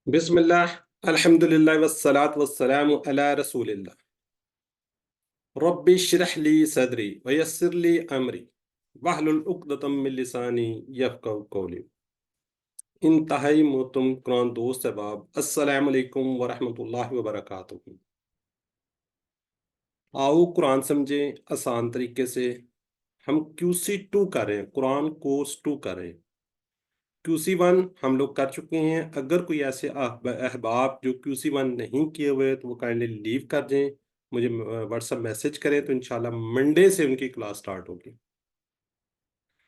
बिस्मिल्लाह अल्हम्दुलिल्लाह वस्सलातु वस्सलामु अला रसूलिल्लाह रब्बि इश्रह ली सदरी व यस्सिर ली अमरी वहलुल उक़दतम मिन लिसानी यफ़क़हू क़ौली। इंतहाई मोहतरम कुरान दोस्त अहबाब, अस्सलामु अलैकुम व रहमतुल्लाहि व बरकातुहू। आओ कुरान समझें आसान तरीके से। हम QC 2 कर रहे हैं, कुरान कोर्स 2 कर रहे हैं। QC 1 हम लोग कर चुके हैं। अगर कोई ऐसे अहबाब जो QC 1 नहीं किए हुए तो वो काइंडली लीव कर दें, मुझे व्हाट्सएप मैसेज करें तो इंशाल्लाह मंडे से उनकी क्लास स्टार्ट होगी।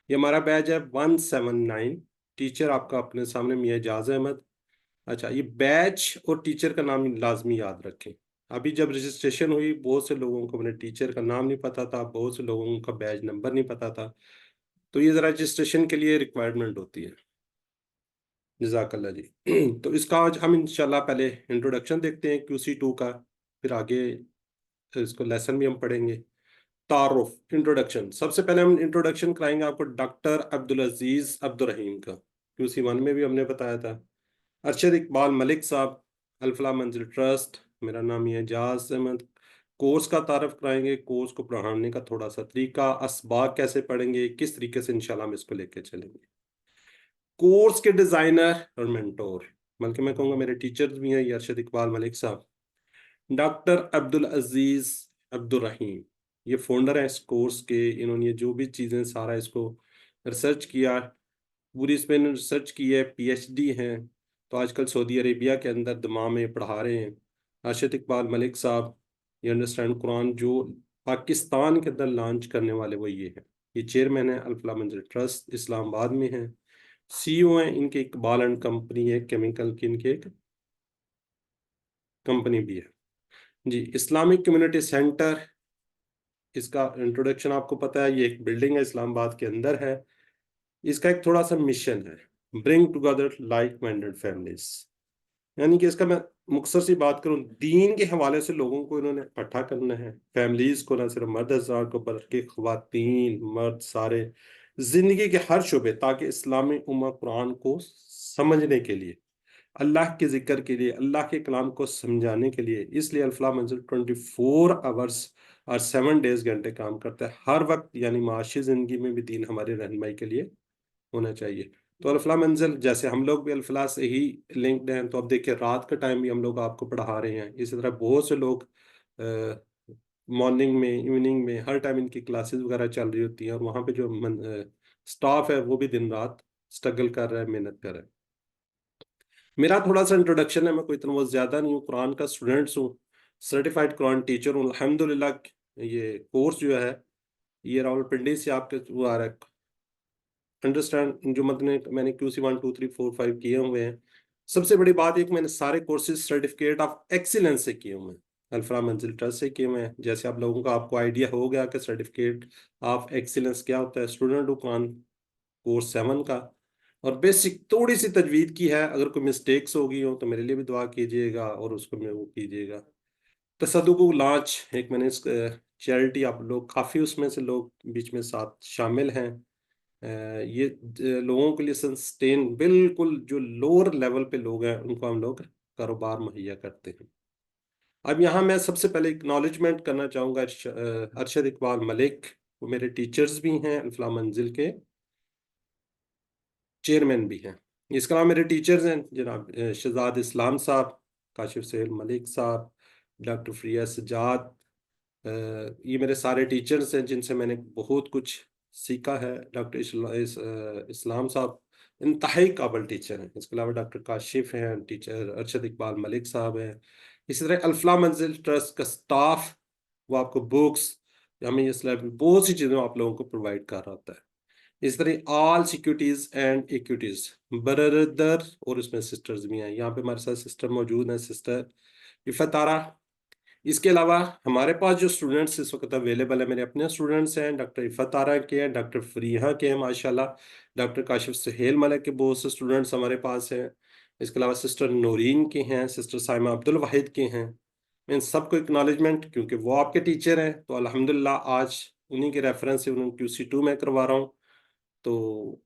ये हमारा बैच है 179। टीचर आपका अपने सामने मियां एजाज अहमद। अच्छा, ये बैच और टीचर का नाम लाजमी याद रखें। अभी जब रजिस्ट्रेशन हुई बहुत से लोगों को अपने टीचर का नाम नहीं पता था, बहुत से लोगों का बैच नंबर नहीं पता था। तो ये ज़रा रजिस्ट्रेशन के लिए रिक्वायरमेंट होती है। जज़ाकल्लाह जी। तो इसका आज हम इंशाल्लाह पहले इंट्रोडक्शन देखते हैं QC 2 का, फिर आगे इसको लेसन भी हम पढ़ेंगे। तारुफ इंट्रोडक्शन, सबसे पहले हम इंट्रोडक्शन कराएंगे आपको डॉक्टर अब्दुल अजीज अब्दुल रहीम का। QC 1 में भी हमने बताया था। अरशद इकबाल मलिक साहब, अल्फला मंजिल ट्रस्ट। मेरा नाम ये एजाज अहमद। कोर्स का तारफ कराएंगे, कोर्स को पढ़ाने का थोड़ा सा तरीका, असबाक कैसे पढ़ेंगे, किस तरीके से इंशाल्लाह हम इसको लेके चलेंगे। कोर्स के डिजाइनर और मेंटोर, बल्कि मैं कहूँगा मेरे टीचर्स भी हैं, ये अरशद इकबाल मलिक साहब, डॉक्टर अब्दुल अजीज अब्दुल रहीम, ये फाउंडर हैं इस कोर्स के। इन्होंने ये जो भी चीज़ें सारा इसको रिसर्च किया, पूरी इसमें इन्होंने रिसर्च की है, PhD हैं। तो आजकल सऊदी अरेबिया के अंदर दमाम में पढ़ा रहे हैं। अरशद इकबाल मलिक साहब, ये अंडरस्टैंड कुरान जो पाकिस्तान के अंदर लॉन्च करने वाले वो ये हैं। ये चेयरमैन है अल्फला मंजिल ट्रस्ट, इस्लामाबाद में है। CEO हैं इनके, इकबाल एंड कंपनी है, केमिकल की इनकी एक कंपनी भी है जी। इस्लामिक कम्युनिटी सेंटर, इसका इंट्रोडक्शन आपको पता है, ये एक बिल्डिंग है इस्लामाबाद के अंदर है। इसका एक थोड़ा सा मिशन है, bring together like minded families. यानी कि इसका मैं मुख्तसर सी बात करूं, दीन के हवाले से लोगों को इन्होंने इकट्ठा करना है, फैमिलीज को, ना सिर्फ मर्द हज़रात को बल्कि ख्वातीन मर्द सारे, जिंदगी के हर शुबे, ताकि इस्लामी उम्मा कुरान को समझने के लिए, अल्लाह के जिक्र के लिए, अल्लाह के कलाम को समझाने के लिए। इसलिए अल्फला मंजिल 24 आवर्स और 7 डेज घंटे काम करता है हर वक्त, यानी माशी जिंदगी में भी दीन हमारी रहनुमाई के लिए होना चाहिए। तो अल्फला मंजिल, जैसे हम लोग भी अल्फला से ही लिंक्ड हैं, तो अब देखिए रात का टाइम भी हम लोग आपको पढ़ा रहे हैं। इसी तरह बहुत से लोग मॉर्निंग में, इवनिंग में, हर टाइम इनकी क्लासेस वगैरह चल रही होती हैं, और वहाँ पे जो स्टाफ है वो भी दिन रात स्ट्रगल कर रहा है, मेहनत कर रहा है। मेरा थोड़ा सा इंट्रोडक्शन है, मैं कोई इतना वो ज़्यादा नहीं हूँ, कुरान का स्टूडेंट्स हूँ, सर्टिफाइड कुरान टीचर हूँ अल्हम्दुलिल्लाह। ये कोर्स जो है ये रावलपिंडी से आपके वो आ रहा है, अंडरस्टैंड जो मतलब मैंने QC 1 2 3 4 5 किए हुए हैं। सबसे बड़ी बात एक, मैंने सारे कोर्सेज सर्टिफिकेट ऑफ एक्सीलेंस से किए हुए हैं, अल्फा मंजिल ट्रस्ट से किए हुए हैं। जैसे आप लोगों को आपको आइडिया हो गया कि सर्टिफिकेट ऑफ एक्सीलेंस क्या होता है, स्टूडेंट हूँ कुरान कोर्स 7 का, और बेसिक थोड़ी सी तजवीद की है। अगर कोई मिस्टेक्स हो गई हो तो मेरे लिए भी दुआ कीजिएगा और उसको मैं वो कीजिएगा। तसद्दुक़ लॉन्च एक मैंने चैरिटी, आप लोग काफ़ी उसमें से लोग बीच में साथ शामिल हैं। ये लोगों के लिए सस्टेन, बिल्कुल जो लोअर लेवल पे लोग हैं उनको हम लोग कारोबार मुहैया करते हैं। अब यहाँ मैं सबसे पहले एक्नॉलेजमेंट करना चाहूँगा अरशद इकबाल मलिक, वो मेरे टीचर्स भी हैं, अल्फला मंजिल के चेयरमैन भी हैं। इसके अलावा मेरे टीचर्स हैं जनाब शहजाद इस्लाम साहब, काशिफ सहेल मलिक साहब, डॉक्टर फ्रिया सजाद। ये मेरे सारे टीचर्स हैं जिनसे मैंने बहुत कुछ सीखा है। डॉक्टर इस्लाम साहब इंतहाई काबिल टीचर हैं। इसके अलावा डॉक्टर काशिफ हैं, टीचर अरशद इकबाल मलिक साहब हैं। इसी तरह अल्फला मंजिल ट्रस्ट का स्टाफ, वो आपको बुक्स, हमें ये स्लैब, बहुत सी चीज़ें आप लोगों को प्रोवाइड कर रहा होता है। इस तरह all securities and equities, brother और उसमें सिस्टर्स भी हैं। यहाँ पे हमारे साथ सिस्टर मौजूद हैं, सिस्टर इफ़तारा। इसके अलावा हमारे पास जो स्टूडेंट्स इस वक्त अवेलेबल है, मेरे अपने स्टूडेंट्स हैं, डॉक्टर इफ़तारा के हैं, डॉक्टर फरीहा के हैं माशाल्लाह, डॉक्टर काशिफ सुहेल मलिक के बहुत से स्टूडेंट्स हमारे पास हैं। इसके अलावा सिस्टर नूरीन के हैं, सिस्टर साइमा अब्दुल वाहिद के हैं। मैं इन सबको एक्नॉलेजमेंट, क्योंकि वो आपके टीचर हैं, तो अल्हम्दुलिल्लाह आज उन्हीं के रेफरेंस से उन्होंने QC 2 में करवा रहा हूँ। तो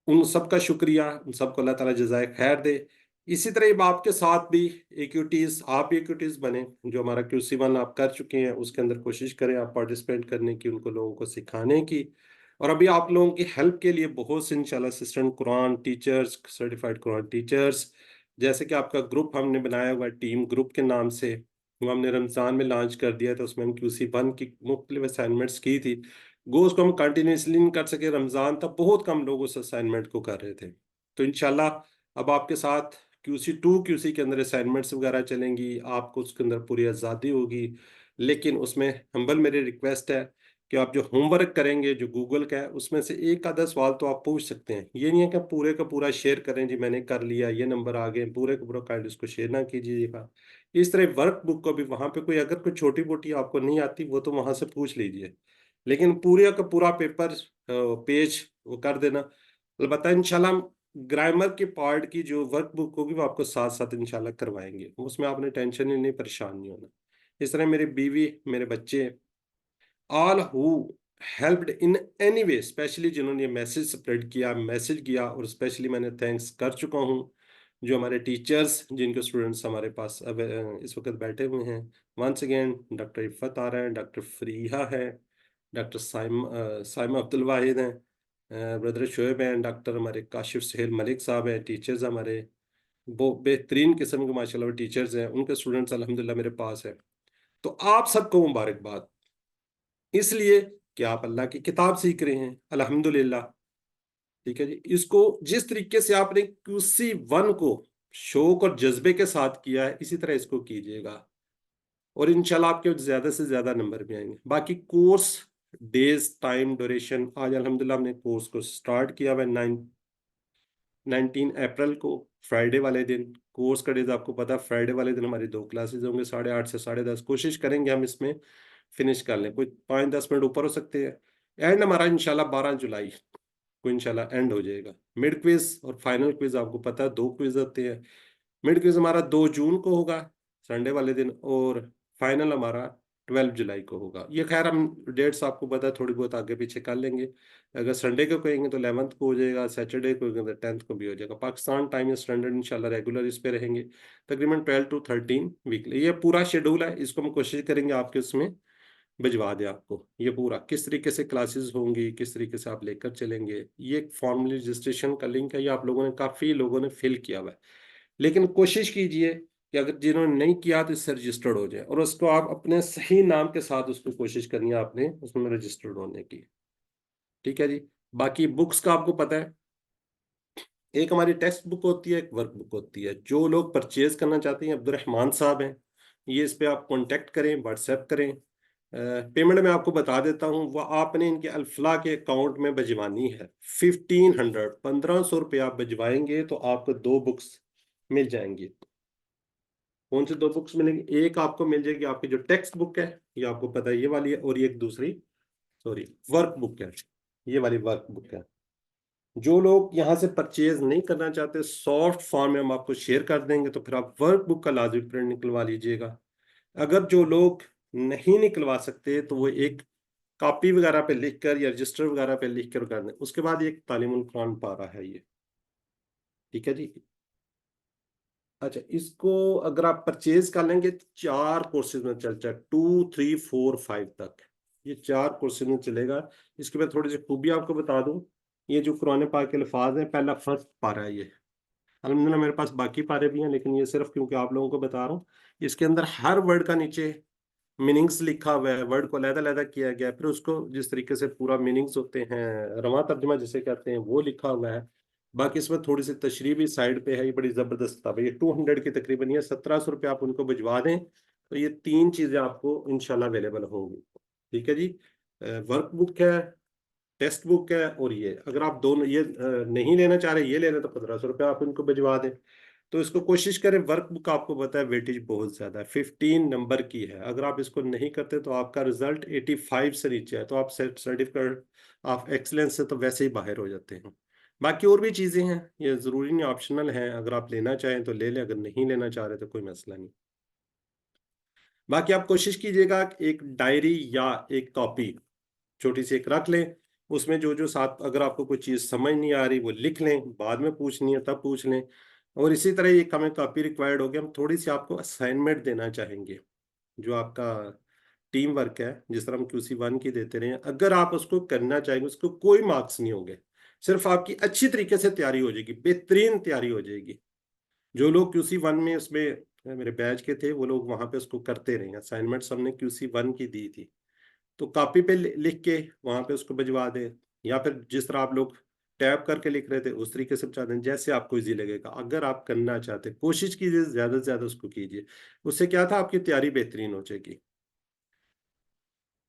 उन सबका शुक्रिया, उन सबको अल्लाह ताला जज़ाए खैर दे। इसी तरह अब आपके साथ भी एक्यूटीज, आप एक्यूटीज बने। जो हमारा QC1 आप कर चुके हैं उसके अंदर कोशिश करें आप पार्टिसिपेट करने की, उनको लोगों को सिखाने की। और अभी आप लोगों की हेल्प के लिए बहुत से इंशाल्लाह assistant Quran teachers, certified Quran teachers, जैसे कि आपका ग्रुप हमने बनाया हुआ है टीम ग्रुप के नाम से, वो हमने रमज़ान में लॉन्च कर दिया था। उसमें हम QC1 की मुख्तलिफ असाइनमेंट्स की थी। गो उसको हम कंटिन्यूसली नहीं कर सके, रमज़ान तक बहुत कम लोग उस असाइनमेंट को कर रहे थे। तो इंशाल्लाह अब आपके साथ QC2 QC के अंदर असाइनमेंट्स वगैरह चलेंगी, आपको उसके अंदर पूरी आज़ादी होगी। लेकिन उसमें हम्बल मेरी रिक्वेस्ट है कि आप जो होमवर्क करेंगे जो गूगल का है उसमें से एक आधा सवाल तो आप पूछ सकते हैं। ये नहीं है कि आप पूरे का पूरा शेयर करें, जी मैंने कर लिया ये नंबर आ गए, पूरे का पूरा काइंड उसको शेयर ना कीजिएगा। इस तरह वर्क बुक को भी वहाँ पे कोई अगर कोई छोटी मोटी आपको नहीं आती वो तो वहाँ से पूछ लीजिए, लेकिन पूरे का पूरा पेपर पेज वो कर देना। अलबत्ता इंशाल्लाह ग्रामर के पार्ट की जो वर्क बुक होगी वो आपको साथ साथ इंशाल्लाह करवाएंगे, उसमें आपने टेंशन ही नहीं, परेशान नहीं होना। इस तरह मेरी बीवी, मेरे बच्चे, all who helped in any way, specially जिन्होंने ये मैसेज स्प्रेड किया, मैसेज किया, और स्पेशली मैंने थैंक्स कर चुका हूँ जो हमारे टीचर्स जिनके स्टूडेंट्स हमारे पास अब इस वक्त बैठे हुए हैं। वंस अगेन डॉक्टर इफ़त आ रहे हैं, डॉक्टर फरीहा है, डॉक्टर साइमा अब्दुल वाहिद हैं, ब्रदर शोएब हैं, डॉक्टर हमारे काशिफ सुहेल मलिक साहब हैं, टीचर्स हमारे वो बेहतरीन किस्म के माशाल्लाह टीचर्स हैं, उनके स्टूडेंट्स अल्हम्दुलिल्लाह मेरे पास है। तो आप सबको मुबारकबाद, इसलिए कि आप अल्लाह की किताब सीख रहे हैं अल्हम्दुलिल्लाह। ठीक है जी, इसको जिस तरीके से आपने QC1 को शौक और जज्बे के साथ किया है इसी तरह इसको कीजिएगा, और इंशाल्लाह आपके ज्यादा से ज्यादा नंबर भी आएंगे। बाकी कोर्स डेज टाइम ड्यूरेशन, आज अल्हम्दुलिल्लाह हमने कोर्स को स्टार्ट किया हुआ 19 अप्रैल को, फ्राइडे वाले दिन कोर्स का डेज आपको पता है। फ्राइडे वाले दिन हमारी 2 क्लासेज होंगे 8:30 से 10:30, कोशिश करेंगे हम इसमें फिनिश कर लें, कोई 5-10 मिनट ऊपर हो सकते हैं। एंड हमारा इंशाल्लाह 12 जुलाई को इंशाल्लाह एंड हो जाएगा। मिड क्विज और फाइनल क्विज आपको पता है 2 क्विज होते हैं। मिड क्विज हमारा 2 जून को होगा संडे वाले दिन, और फाइनल हमारा 12 जुलाई को होगा। ये खैर हम डेट्स आपको पता है थोड़ी बहुत आगे पीछे कर लेंगे। अगर संडे को कहेंगे तो 11th को हो जाएगा, सैटरडे को कहेंगे तो 10th को भी हो जाएगा। पाकिस्तान टाइम या स्टैंडर्ड इंशाल्लाह रेगुलर इस पे रहेंगे, तकरीबन 12 to 13 वीकली। ये पूरा शेड्यूल है, इसको हम कोशिश करेंगे आपके उसमें भिजवा दें आपको। ये पूरा किस तरीके से क्लासेस होंगी, किस तरीके से आप लेकर चलेंगे, ये एक फॉर्मल रजिस्ट्रेशन का लिंक है, ये आप लोगों ने काफ़ी लोगों ने फिल किया हुआ है। लेकिन कोशिश कीजिए कि अगर जिन्होंने नहीं किया तो इससे रजिस्टर्ड हो जाए, और उसको आप अपने सही नाम के साथ उसको कोशिश करनी है आपने उसमें रजिस्टर्ड होने की। ठीक है जी। बाकी बुक्स का आपको पता है, एक हमारी टेक्स्ट बुक होती है, एक वर्क बुक होती है। जो लोग परचेज करना चाहते हैं, अब्दुलरहमान साहब हैं, ये इस पे आप कांटेक्ट करें, व्हाट्सएप करें। पेमेंट मैं आपको बता देता हूँ, वो आपने इनके अल्फला के अकाउंट में भिजवानी है। 1500 आप भिजवाएंगे तो आपको 2 बुक्स मिल जाएंगी। कौन सी 2 बुक्स मिलेंगी? एक आपको मिल जाएगी आपकी जो टेक्स्ट बुक है, ये आपको पता है ये वाली है, और ये एक दूसरी, सॉरी, वर्क बुक है, ये वाली वर्क बुक है। जो लोग यहाँ से परचेज नहीं करना चाहते, सॉफ्ट फॉर्म में हम आपको शेयर कर देंगे, तो फिर आप वर्क बुक का लाजमी प्रिंट निकलवा लीजिएगा। अगर जो लोग नहीं निकलवा सकते तो वो एक कॉपी वगैरह पे लिख कर या रजिस्टर वगैरह पे लिख कर दें। उसके बाद ये एक तालीमुल कुरान पारा है ये। ठीक है जी। अच्छा, इसको अगर आप परचेज कर लेंगे तो 4 कोर्सेज में चल जाए, 2, 3, 4, 5 तक ये 4 कोर्सेज में चलेगा। इसके बाद थोड़ी सी खूबी आपको बता दूं, ये जो कुरान पाक के अल्फाज हैं, पहला फर्स्ट पारा है ये। अल्हम्दुलिल्लाह मेरे पास बाकी पारे भी हैं, लेकिन ये सिर्फ क्योंकि आप लोगों को बता रहा हूँ। इसके अंदर हर वर्ड का नीचे मीनिंग्स लिखा हुआ है, वर्ड को अलग-अलग किया गया है, फिर उसको जिस तरीके से पूरा मीनिंग्स होते हैं, रवां तर्जुमा जिसे कहते हैं, वो लिखा हुआ है। बाकी इसमें थोड़ी सी तशरीह भी साइड पे है। ये बड़ी जबरदस्त किताब है, ये 200 की तकरीबन, ये 1700 रुपये आप उनको भिजवा दें तो ये 3 चीजें आपको इंशाल्लाह अवेलेबल होंगी। ठीक है जी। वर्क बुक है, टेक्स्ट बुक है, और ये अगर आप दोनों ये नहीं लेना चाह रहे, ये लेना, तो 1500 रुपये आप इनको भिजवा दें। तो इसको कोशिश करें। वर्क बुक आपको पता है वेटेज बहुत ज्यादा है, 15 नंबर की है। अगर आप इसको नहीं करते तो आपका रिजल्ट 85 से नीचे है, तो आप सर्टिफिकेट ऑफ एक्सलेंस से तो वैसे ही बाहर हो जाते हैं। बाकी और भी चीजें हैं, ये जरूरी नहीं, ऑप्शनल है। अगर आप लेना चाहें तो ले लें, अगर नहीं लेना चाह रहे तो कोई मसला नहीं। बाकी आप कोशिश कीजिएगा कि एक डायरी या एक कॉपी छोटी सी एक रख लें, उसमें जो जो साथ, अगर आपको कोई चीज़ समझ नहीं आ रही वो लिख लें, बाद में पूछनी है तब पूछ लें। और इसी तरह एक हमें कॉपी रिक्वायर्ड हो गया, हम थोड़ी सी आपको असाइनमेंट देना चाहेंगे। जो आपका टीम वर्क है, जिस तरह हम QC1 की देते रहे हैं, अगर आप उसको करना चाहेंगे, उसको कोई मार्क्स नहीं होंगे, सिर्फ आपकी अच्छी तरीके से तैयारी हो जाएगी, बेहतरीन तैयारी हो जाएगी। जो लोग QC1 में उसमें मेरे बैच के थे, वो लोग वहां पे उसको करते रहे, असाइनमेंट्स हमने QC1 की दी थी। तो कॉपी पे लिख के वहां पे उसको भिजवा दें, या फिर जिस तरह आप लोग टैप करके लिख रहे थे उस तरीके से बता दें, जैसे आपको इजी लगेगा। अगर आप करना चाहते, कोशिश कीजिए ज्यादा से ज्यादा उसको कीजिए। उससे क्या था, आपकी तैयारी बेहतरीन हो जाएगी।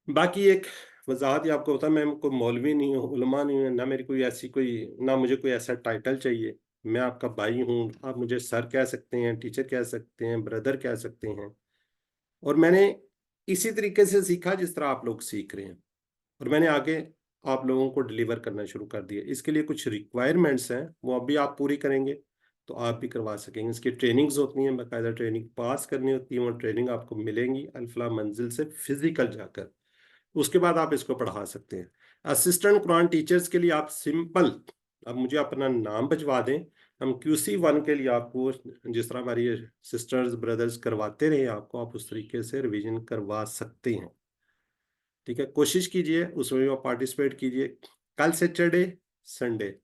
बाकी एक वजाहत ही आपको होता है, मैं कोई मौलवी नहीं हूँ, उलमा नहीं हूँ, ना मेरी कोई ऐसी कोई, ना मुझे कोई ऐसा टाइटल चाहिए। मैं आपका भाई हूँ, आप मुझे सर कह सकते हैं, टीचर कह सकते हैं, ब्रदर कह सकते हैं। और मैंने इसी तरीके से सीखा जिस तरह आप लोग सीख रहे हैं, और मैंने आगे आप लोगों को डिलीवर करना शुरू कर दिया। इसके लिए कुछ रिक्वायरमेंट्स हैं, वो अभी आप पूरी करेंगे तो आप भी करवा सकेंगे। इसकी ट्रेनिंग्स होती हैं, बाकायदा ट्रेनिंग पास करनी होती है, वो ट्रेनिंग आपको मिलेंगी अल्फला मंजिल से फिजिकल जाकर। उसके बाद आप इसको पढ़ा सकते हैं। असिस्टेंट कुरान टीचर्स के लिए आप सिंपल, अब मुझे अपना नाम भिजवा दें, हम QC1 के लिए आपको जिस तरह हमारी सिस्टर्स ब्रदर्स करवाते रहे आपको, आप उस तरीके से रिवीजन करवा सकते हैं। ठीक है, कोशिश कीजिए उसमें आप पार्टिसिपेट कीजिए। कल सैटरडे संडे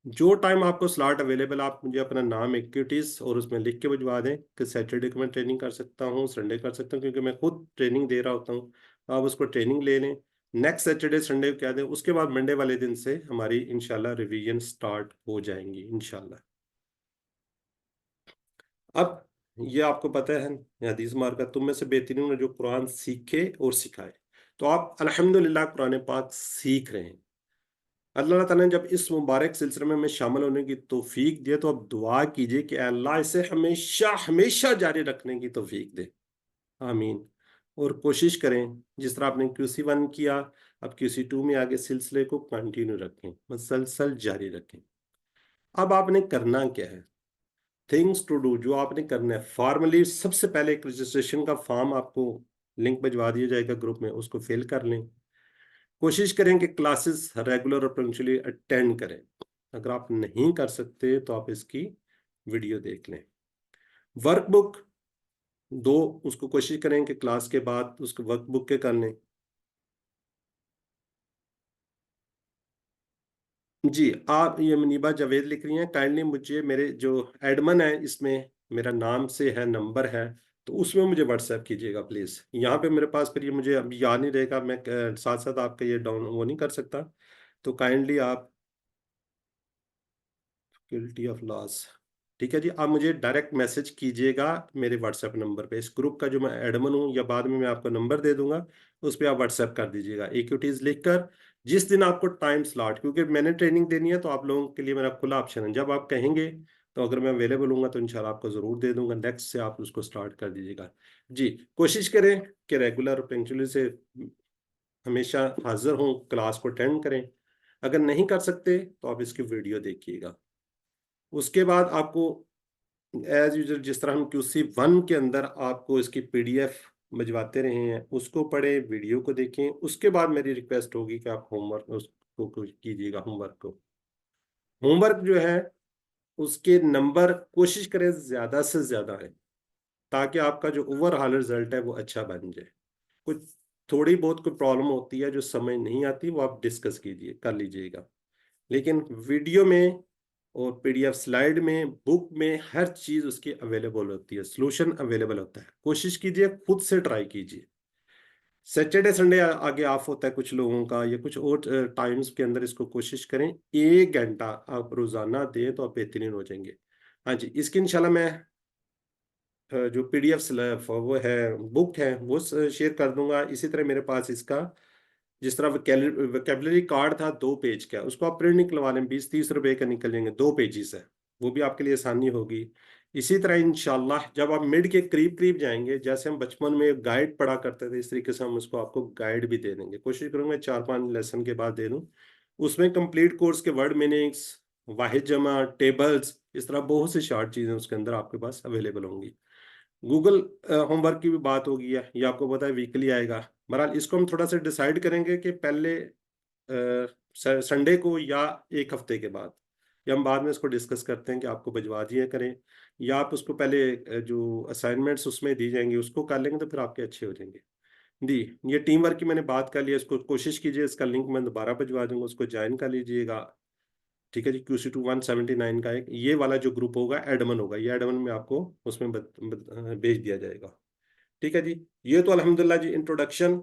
जो टाइम आपको स्लॉट अवेलेबल, आप मुझे अपना नाम, एक्टिविटीज और उसमें लिख के भिजवा दें कि सैटरडे को मैं ट्रेनिंग कर सकता हूँ, संडे कर सकता हूँ, क्योंकि मैं खुद ट्रेनिंग दे रहा होता हूँ। तो आप उसको ट्रेनिंग ले लें, नेक्स्ट सैटरडे संडे को क्या दें, उसके बाद मंडे वाले दिन से हमारी इंशाल्लाह रिवीजन स्टार्ट हो जाएंगी इंशाल्लाह। अब ये आपको पता है, ये हदीस मार्का तुम में से बेहतरीन है जो कुरान सीखे और सिखाए। तो आप अल्हम्दुलिल्लाह कुरान पाक सीख रहे हैं। अल्लाह ताला ने जब इस मुबारक सिलसिले में शामिल होने की तौफीक दिए, तो अब दुआ कीजिए कि अल्लाह इसे हमेशा हमेशा जारी रखने की तौफीक दे। आमीन। और कोशिश करें जिस तरह आपने QC1 किया, अब QC2 में आगे सिलसिले को कंटिन्यू रखें, मसलसल जारी रखें। अब आपने करना क्या है, थिंग्स टू डू जो आपने करना है फॉर्मली, सबसे पहले एक रजिस्ट्रेशन का फॉर्म आपको लिंक भिजवा दिया जाएगा ग्रुप में, उसको फिल कर लें। कोशिश करें कि क्लासेस रेगुलर और पंक्चुअली अटेंड करें। अगर आप नहीं कर सकते तो आप इसकी वीडियो देख लें। वर्कबुक दो, उसको कोशिश करें कि क्लास के बाद उसको वर्कबुक के कर लें। जी, आप ये मुनीबा जावेद लिख रही हैं, काइंडली मुझे मेरे जो एडमन है इसमें मेरा नाम से है, नंबर है, तो उसमें मुझे व्हाट्सएप कीजिएगा प्लीज़। यहाँ पे मेरे पास फिर ये मुझे अभी याद नहीं रहेगा, मैं साथ साथ आपका ये डाउन वो नहीं कर सकता। तो काइंडली आप गिल्टी ऑफ लॉस, ठीक है जी, आप मुझे डायरेक्ट मैसेज कीजिएगा मेरे व्हाट्सएप नंबर पे। इस ग्रुप का जो मैं एडमिन हूँ, या बाद में मैं आपको नंबर दे दूंगा, उस पर आप व्हाट्सएप कर दीजिएगा इक्विटीज लिखकर। जिस दिन आपको टाइम स्लॉट, क्योंकि मैंने ट्रेनिंग देनी है तो आप लोगों के लिए मेरा खुला ऑप्शन है, जब आप कहेंगे तो अगर मैं अवेलेबल हूँ तो इंशाल्लाह आपको ज़रूर दे दूंगा, नेक्स्ट से आप उसको स्टार्ट कर दीजिएगा। जी, कोशिश करें कि रेगुलर पंक्चुअली से हमेशा हाजिर हों, क्लास को अटेंड करें। अगर नहीं कर सकते तो आप इसकी वीडियो देखिएगा। उसके बाद आपको एज यूजल जिस तरह हम QC1 के अंदर आपको इसकी PDF भिजवाते रहे हैं, उसको पढ़ें, वीडियो को देखें। उसके बाद मेरी रिक्वेस्ट होगी कि आप होमवर्क उसको कीजिएगा। होमवर्क जो है उसके नंबर कोशिश करें ज़्यादा से ज़्यादा है, ताकि आपका जो ओवरऑल रिजल्ट है वो अच्छा बन जाए। कुछ थोड़ी बहुत कोई प्रॉब्लम होती है जो समझ नहीं आती, वो आप डिस्कस कीजिए, कर लीजिएगा। लेकिन वीडियो में और PDF स्लाइड में, बुक में, हर चीज़ उसकी अवेलेबल होती है, सोल्यूशन अवेलेबल होता है। कोशिश कीजिए, खुद से ट्राई कीजिए। सैटरडे संडे आगे ऑफ होता है कुछ लोगों का, या कुछ और टाइम्स के अंदर इसको कोशिश करें, 1 घंटा आप रोजाना दें तो आप बेहतरीन हो जाएंगे। हाँ जी, इसकी इंशाल्लाह मैं जो PDF वो है, बुक है, वो शेयर कर दूंगा। इसी तरह मेरे पास इसका जिस तरह वोकेबलरी कार्ड था 2 पेज का, उसको आप प्रिंट निकलवा लें, 20-30 रुपए का निकल जाएंगे, 2 पेजेस है, वो भी आपके लिए आसानी होगी। इसी तरह इंशाल्लाह जब आप मिड के करीब करीब जाएंगे, जैसे हम बचपन में गाइड पढ़ा करते थे, इस तरीके से हम उसको आपको गाइड भी दे देंगे। कोशिश करूंगा 4-5 लेसन के बाद दे दूं। उसमें कंप्लीट कोर्स के वर्ड मीनिंग्स, वाहिद जमा, टेबल्स, इस तरह बहुत सी शार्ट चीज़ें उसके अंदर आपके पास अवेलेबल होंगी। गूगल होमवर्क की भी बात होगी है, ये आपको पता है वीकली आएगा। बहरहाल इसको हम थोड़ा सा डिसाइड करेंगे कि पहले संडे को या एक हफ्ते के बाद। या हम बाद में इसको डिस्कस करते हैं कि आपको भिजवा दिया करें, या आप उसको पहले जो असाइनमेंट्स उसमें दी जाएंगी उसको कर लेंगे तो फिर आपके अच्छे हो जाएंगे। दी ये टीम वर्क की मैंने बात कर लिया, इसको कोशिश कीजिए, इसका लिंक मैं दोबारा भिजवा दूंगा, उसको ज्वाइन कर लीजिएगा। ठीक है जी, QC2 179 का एक ये वाला जो ग्रुप होगा एडमन होगा, ये एडमन में आपको उसमें भेज दिया जाएगा। ठीक है जी, ये तो अल्हम्दुलिल्लाह जी इंट्रोडक्शन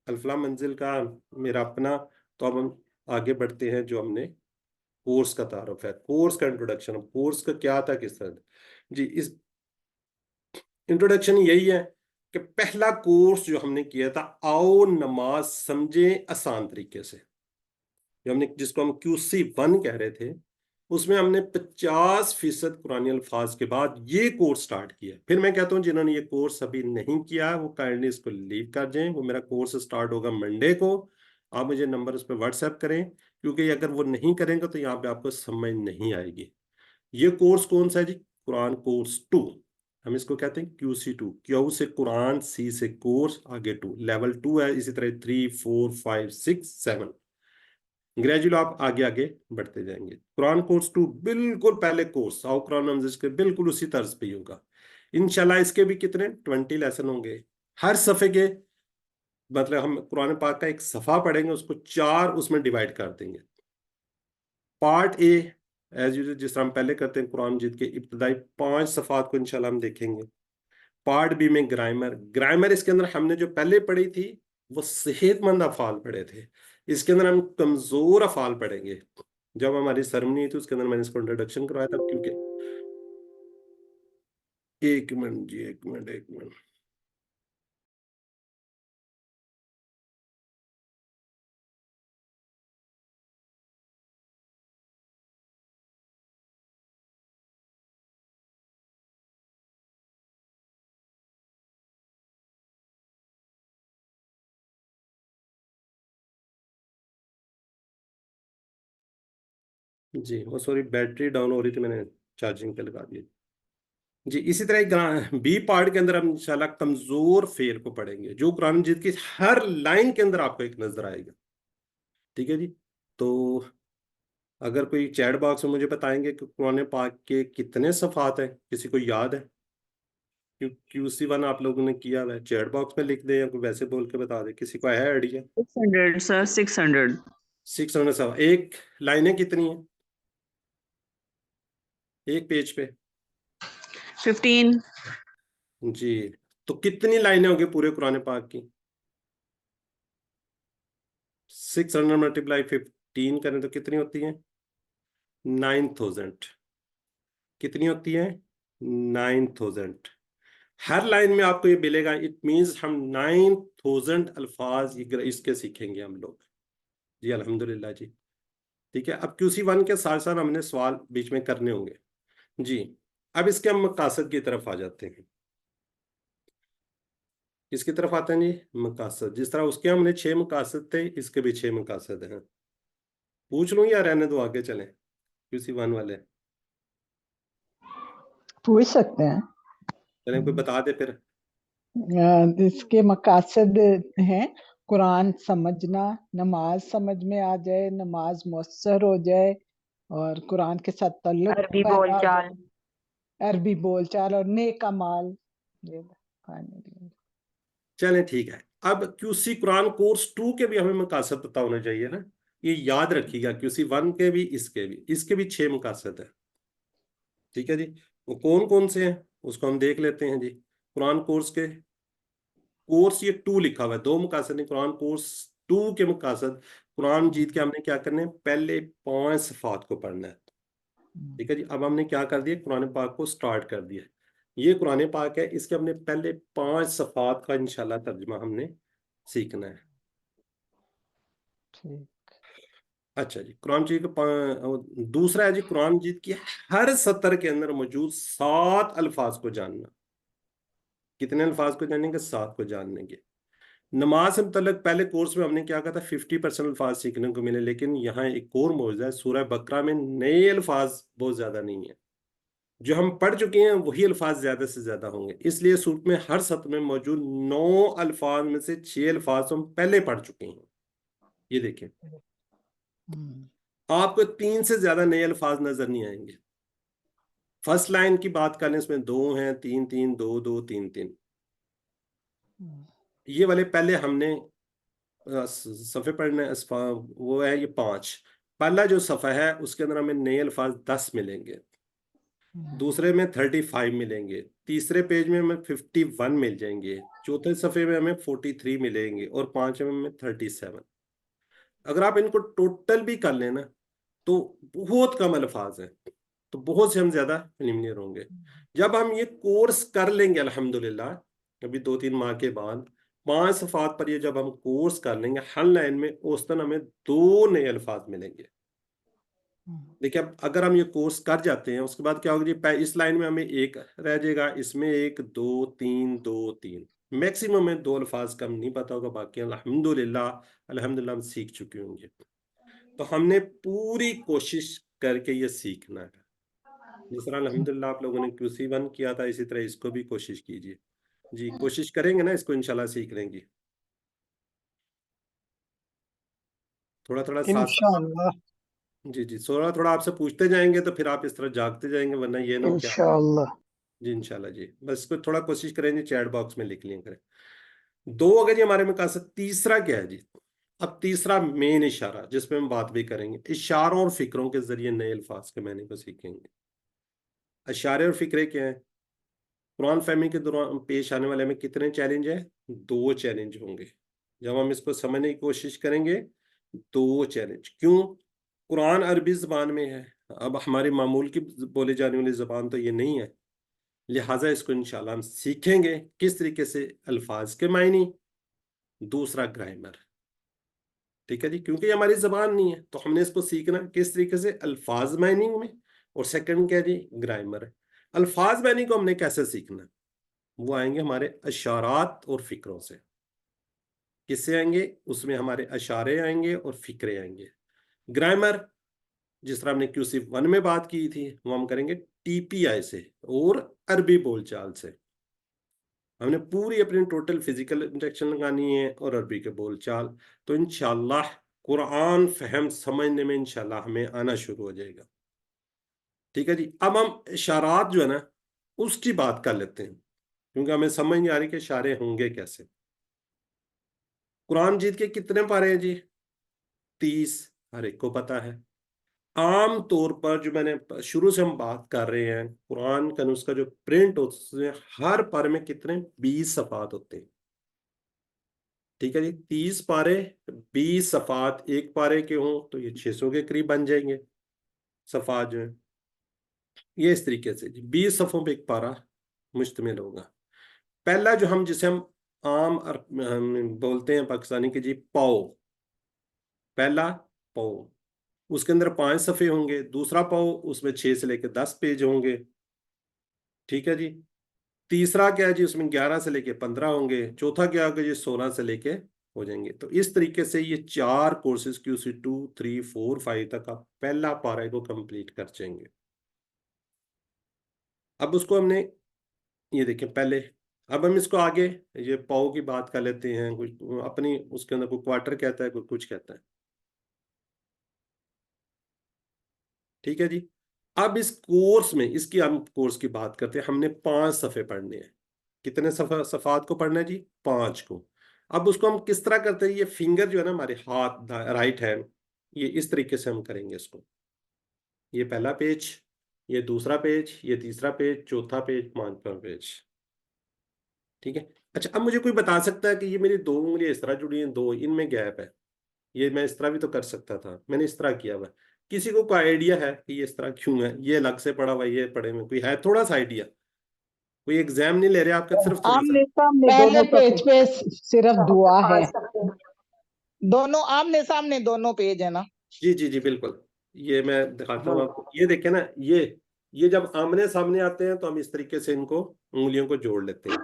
अल्फलाह मंजिल का मेरा अपना। तो अब हम आगे बढ़ते हैं, जो हमने कोर्स का तारुफ है, कोर्स का इंट्रोडक्शन, कोर्स का क्या था किस तरह। जी इस इंट्रोडक्शन यही है कि पहला कोर्स जो हमने किया था, आओ नमाज समझे आसान तरीके से, जो हमने जिसको हम QC1 कह रहे थे, उसमें हमने 50% कुरानी अल्फाज के बाद ये कोर्स स्टार्ट किया। फिर मैं कहता हूँ जिन्होंने ये कोर्स अभी नहीं किया वो काइंडली इसको लीव कर जाएं, वो मेरा कोर्स स्टार्ट होगा मंडे को। आप मुझे नंबर उस पर व्हाट्सएप करें, क्योंकि अगर वो नहीं करेंगे तो यहाँ पे आपको समझ नहीं आएगी। ये कोर्स कौन सा है जी? कुरान कोर्स 2। हम इसको कहते हैं QC2, क्यू से कुरान, सी से कोर्स, आगे 2, लेवल 2 है। इसी तरह 3, 4, 5, 6, 7 ग्रेजुअल आप आगे आगे बढ़ते जाएंगे। कुरान कोर्स 2 बिल्कुल पहले कोर्स आओ कुरान मंजिल के बिल्कुल उसी तर्ज पे ही होगा इंशाल्लाह। इसके भी कितने 20 लेसन होंगे। हर सफ़े के मतलब हम कुरान पाक का एक सफ़ा पढ़ेंगे, उसको 4 उसमें डिवाइड कर देंगे। पार्ट ए एज यूजुअल जिस तरह हम पहले करते हैं, कुरान मजीद के इब्तदाई 5 सफ़ात को इंशाल्लाह हम देखेंगे। पार्ट बी में ग्रामर, ग्रामर इसके अंदर हमने जो पहले पढ़ी थी वो सेहतमंद अफ़ाल पढ़े थे, इसके अंदर हम कमजोर अफ़ाल पढ़ेंगे। जब हमारी सरमनी थी उसके अंदर मैंने इसको इंट्रोडक्शन करवाया था, क्योंकि एक मिनट जी, एक मिनट, एक मिनट। जी वो सॉरी बैटरी डाउन हो रही थी, मैंने चार्जिंग पे लगा दी। जी इसी तरह बी पार्ट के अंदर हम इंशाल्लाह कमजोर फेल को पढ़ेंगे, जो कुरान मजीद की हर लाइन के अंदर आपको एक नजर आएगा। ठीक है जी। तो अगर कोई चैट बॉक्स में मुझे बताएंगे कि कुरान पाक के कितने सफ़ात हैं, किसी को याद है? QC1 आप लोगों ने किया हुआ है, चैट बॉक्स में लिख दे या कोई वैसे बोल के बता दे, किसी को है आइडिया? 600 सर, 600। 600 सवा। एक लाइनें कितनी हैं एक पेज पे? 15। जी, तो कितनी लाइनें होगी पूरे कुरान पाक की? 600 मल्टीप्लाई 15 करें तो कितनी होती है? 9000। कितनी होती है? 9000। हर लाइन में आपको ये मिलेगा, इट मींस हम 9000 अल्फाज इसके सीखेंगे हम लोग। जी अल्हम्दुलिल्लाह जी। ठीक है, अब QC1 के साथ साथ हमने सवाल बीच में करने होंगे। जी अब इसके हम मकासद की तरफ आ जाते हैं। किसकी तरफ आते हैं जी? मकासद। जिस तरह उसके हमने 6 मकासद थे, इसके भी 6 मकासद हैं। पूछ लूं या रहने दो, आगे चलें QC1 वाले? पूछ सकते हैं। चलें, कोई बता दे फिर। इसके मकासद हैं कुरान समझना, नमाज समझ में आ जाए, नमाज मुयस्सर हो जाए और कुरान के साथ ताल्लुक अरबी पैदा हो बोलचाल। जाए, अरबी बोलचाल और नेक अमाल। ये फाइनली चलें ठीक है। अब कुरान कोर्स 2 के भी हमें मकासद पता होने चाहिए ना, ये याद रखिएगा। QC1 के भी, इसके भी 6 मकासद है। ठीक है जी। वो कौन कौन से हैं उसको हम देख लेते हैं जी। कुरान कोर्स के कोर्स ये 2 लिखा हुआ है, 2 मकासद नहीं। कुरान कोर्स 2 के मकासद, कुरान जीत के हमने क्या करने हैं, पहले 5 सफ़ात को पढ़ना है। ठीक है जी। अब हमने क्या कर दिया, कुरान पाक को स्टार्ट कर दिया। ये कुरान पाक है, इसके हमने पहले 5 सफ़ात का इंशाल्लाह तर्जुमा हमने सीखना है। ठीक। अच्छा जी, कुरान मजीद का दूसरा है जी, कुरान मजीद की हर सतर के अंदर मौजूद 7 अल्फाज को जानना। कितने अल्फाज को जानेंगे? 7 को जानेंगे। नमाज से मुतल्लिक पहले कोर्स में हमने क्या कहा था, 50% अल्फाज सीखने को मिले, लेकिन यहाँ एक और मौजूद है, सूरह बकरा में नए अल्फाज बहुत ज्यादा नहीं है। जो हम पढ़ चुके हैं वही अल्फाज ज्यादा से ज्यादा होंगे, इसलिए सूरत में हर सत्र में मौजूद 9 अल्फाज में से 6 अल्फाज हम पहले पढ़ चुके हैं। ये देखें। हम्म। आपको 3 से ज्यादा नए अल्फाज नजर नहीं आएंगे। फर्स्ट लाइन की बात करें, इसमें 2 हैं, 3 3, 2 2, 3 3। ये वाले पहले हमने सफ़े पढ़ने वो है ये 5। पहला जो सफ़ा है उसके अंदर हमें नए अल्फाज 10 मिलेंगे, दूसरे में 35 मिलेंगे, तीसरे पेज में हमें 51 मिल जाएंगे, चौथे सफ़े में हमें 43 मिलेंगे और पांचवें में 37। अगर आप इनको टोटल भी कर लेना तो बहुत कम अल्फाज हैं, तो बहुत से हम ज्यादा फेमिलियर होंगे। जब हम ये कोर्स कर लेंगे अल्हम्दुलिल्लाह, अभी 2-3 माह के बाद 5 सफ़ात पर ये जब हम कोर्स कर लेंगे, हर लाइन में औसतन हमें 2 नए अल्फाज मिलेंगे। देखिए अब अगर हम ये कोर्स कर जाते हैं उसके बाद क्या होगा जी, इस लाइन में हमें एक रह जाएगा, इसमें 1 2 3 2 3, मैक्सिमम में 2 अल्फाज कम नहीं पता होगा, बाकी अल्हम्दुलिल्लाह अल्हम्दुलिल्लाह हम सीख चुके होंगे। तो हमने पूरी कोशिश करके ये सीखना है। जिस तरह अल्हम्दुलिल्लाह आप लोगों ने QC1 किया था, इसी तरह इसको भी कोशिश कीजिए जी। कोशिश करेंगे ना, इसको इंशाल्लाह सीख लेंगे। थोड़ा थोड़ा साथ साथ इंशाअल्लाह। जी जी, थोड़ा थोड़ा आपसे पूछते जाएंगे तो फिर आप इस तरह जागते जाएंगे, वरना ये ना हो क्या। इंशाअल्लाह। जी इंशाल्लाह जी, बस इसको थोड़ा कोशिश करेंगे, चैट बॉक्स में लिख लिया करें। 2 अगर ये हमारे में कहा, तीसरा क्या है जी। अब तीसरा मेन इशारा जिसपे हम बात भी करेंगे, इशारों और फिक्रों के जरिए नए अल्फाज के मैंने को सीखेंगे। इशारे और फिक्रे क्या है। कुरान फहमी के दौरान पेश आने वाले में कितने चैलेंज है, 2 चैलेंज होंगे। जब हम इसको समझने की कोशिश करेंगे, 2 चैलेंज। क्यों, कुरान अरबी जबान में है, अब हमारी मामूल की बोले जाने वाली जबान तो ये नहीं है, लिहाजा इसको इंशाल्लाह हम सीखेंगे किस तरीके से अल्फाज के मायने, दूसरा ग्रामर। ठीक है जी, क्योंकि ये हमारी जबान नहीं है तो हमने इसको सीखना किस तरीके से, अल्फाज माइनिंग में। और सेकंड क्या जी, ग्रामर है। अल्फाज माइनिंग को हमने कैसे सीखना, वो आएंगे हमारे अशारात और फिक्रों से। किससे आएंगे, उसमें हमारे अशारे आएंगे और फिक्रे आएंगे। ग्रामर जिस तरह हमने QC1 में बात की थी, वो हम करेंगे TPI से और अरबी बोलचाल से। हमने पूरी अपनी टोटल फिजिकल इंजेक्शन लगानी है और अरबी के बोलचाल। तो इंशाल्लाह कुरान फहम समझने में इंशाल्लाह हमें आना शुरू हो जाएगा। ठीक है जी, अब हम इशारात जो है ना उसकी बात कर लेते हैं, क्योंकि हमें समझ नहीं आ रही कि इशारे होंगे कैसे। कुरान जीत के कितने पारे हैं जी, 30, हर एक को पता है। आम तौर पर जो मैंने शुरू से हम बात कर रहे हैं, कुरान का उसका जो प्रिंट होता है उसमें हर पारे में कितने, 20 सफ़ात होते हैं। ठीक है जी, 30 पारे, 20 सफ़ात एक पारे के हों तो ये 600 के करीब बन जाएंगे सफ़ात जो है। ये इस तरीके से जी 20 सफ़ों पे एक पारा मुश्तमिल होगा। पहला जो हम जिसे हम आम हम बोलते हैं पाकिस्तानी के जी, पाओ। पहला पाओ, उसके अंदर 5 सफ़े होंगे। दूसरा पाओ, उसमें 6 से लेकर 10 पेज होंगे। ठीक है जी, तीसरा क्या है जी, उसमें 11 से लेके 15 होंगे। चौथा क्या होगा जी, 16 से लेके हो जाएंगे। तो इस तरीके से ये 4 कोर्सेज QC2 3 4 5 तक आप पहला पारा को कंप्लीट कर जाएंगे। अब उसको हमने, ये देखें पहले, अब हम इसको आगे ये पाओ की बात कर लेते हैं। कुछ अपनी उसके अंदर कोई क्वार्टर कहता है, कोई कुछ कहता है। ठीक है जी, अब इस कोर्स में इसकी हम कोर्स की बात करते हैं। हमने 5 सफ़े पढ़ने हैं। कितने सफ़ात को पढ़ना है जी, 5 को। अब उसको हम किस तरह करते हैं, ये फिंगर जो है ना हमारे हाथ, राइट हैंड, ये इस तरीके से हम करेंगे इसको। ये पहला पेज, ये दूसरा पेज, ये तीसरा पेज, चौथा पेज, पांचवा पेज। ठीक है। अच्छा, अब मुझे कोई बता सकता है कि ये मेरी 2 उंगलियां इस तरह जुड़ी हैं, 2 इनमें गैप है, ये मैं इस तरह भी तो कर सकता था, मैंने इस तरह किया हुआ है। किसी को कोई आइडिया है कि ये इस तरह क्यों है, ये अलग से पड़ा हुआ, ये पड़े में कोई है थोड़ा सा आइडिया। कोई एग्जाम नहीं ले रहे आपका, सिर्फ थोड़ा सा। आमने सामने पहले दोनों पेज सफ़े। पे सिर्फ दुआ है। दोनों आमने सामने दोनों पेज है ना। जी जी जी बिल्कुल, ये मैं दिखाता हूँ हाँ। आपको। ये देखें ना, ये जब आमने सामने आते हैं तो हम इस तरीके से इनको उंगलियों को जोड़ लेते हैं।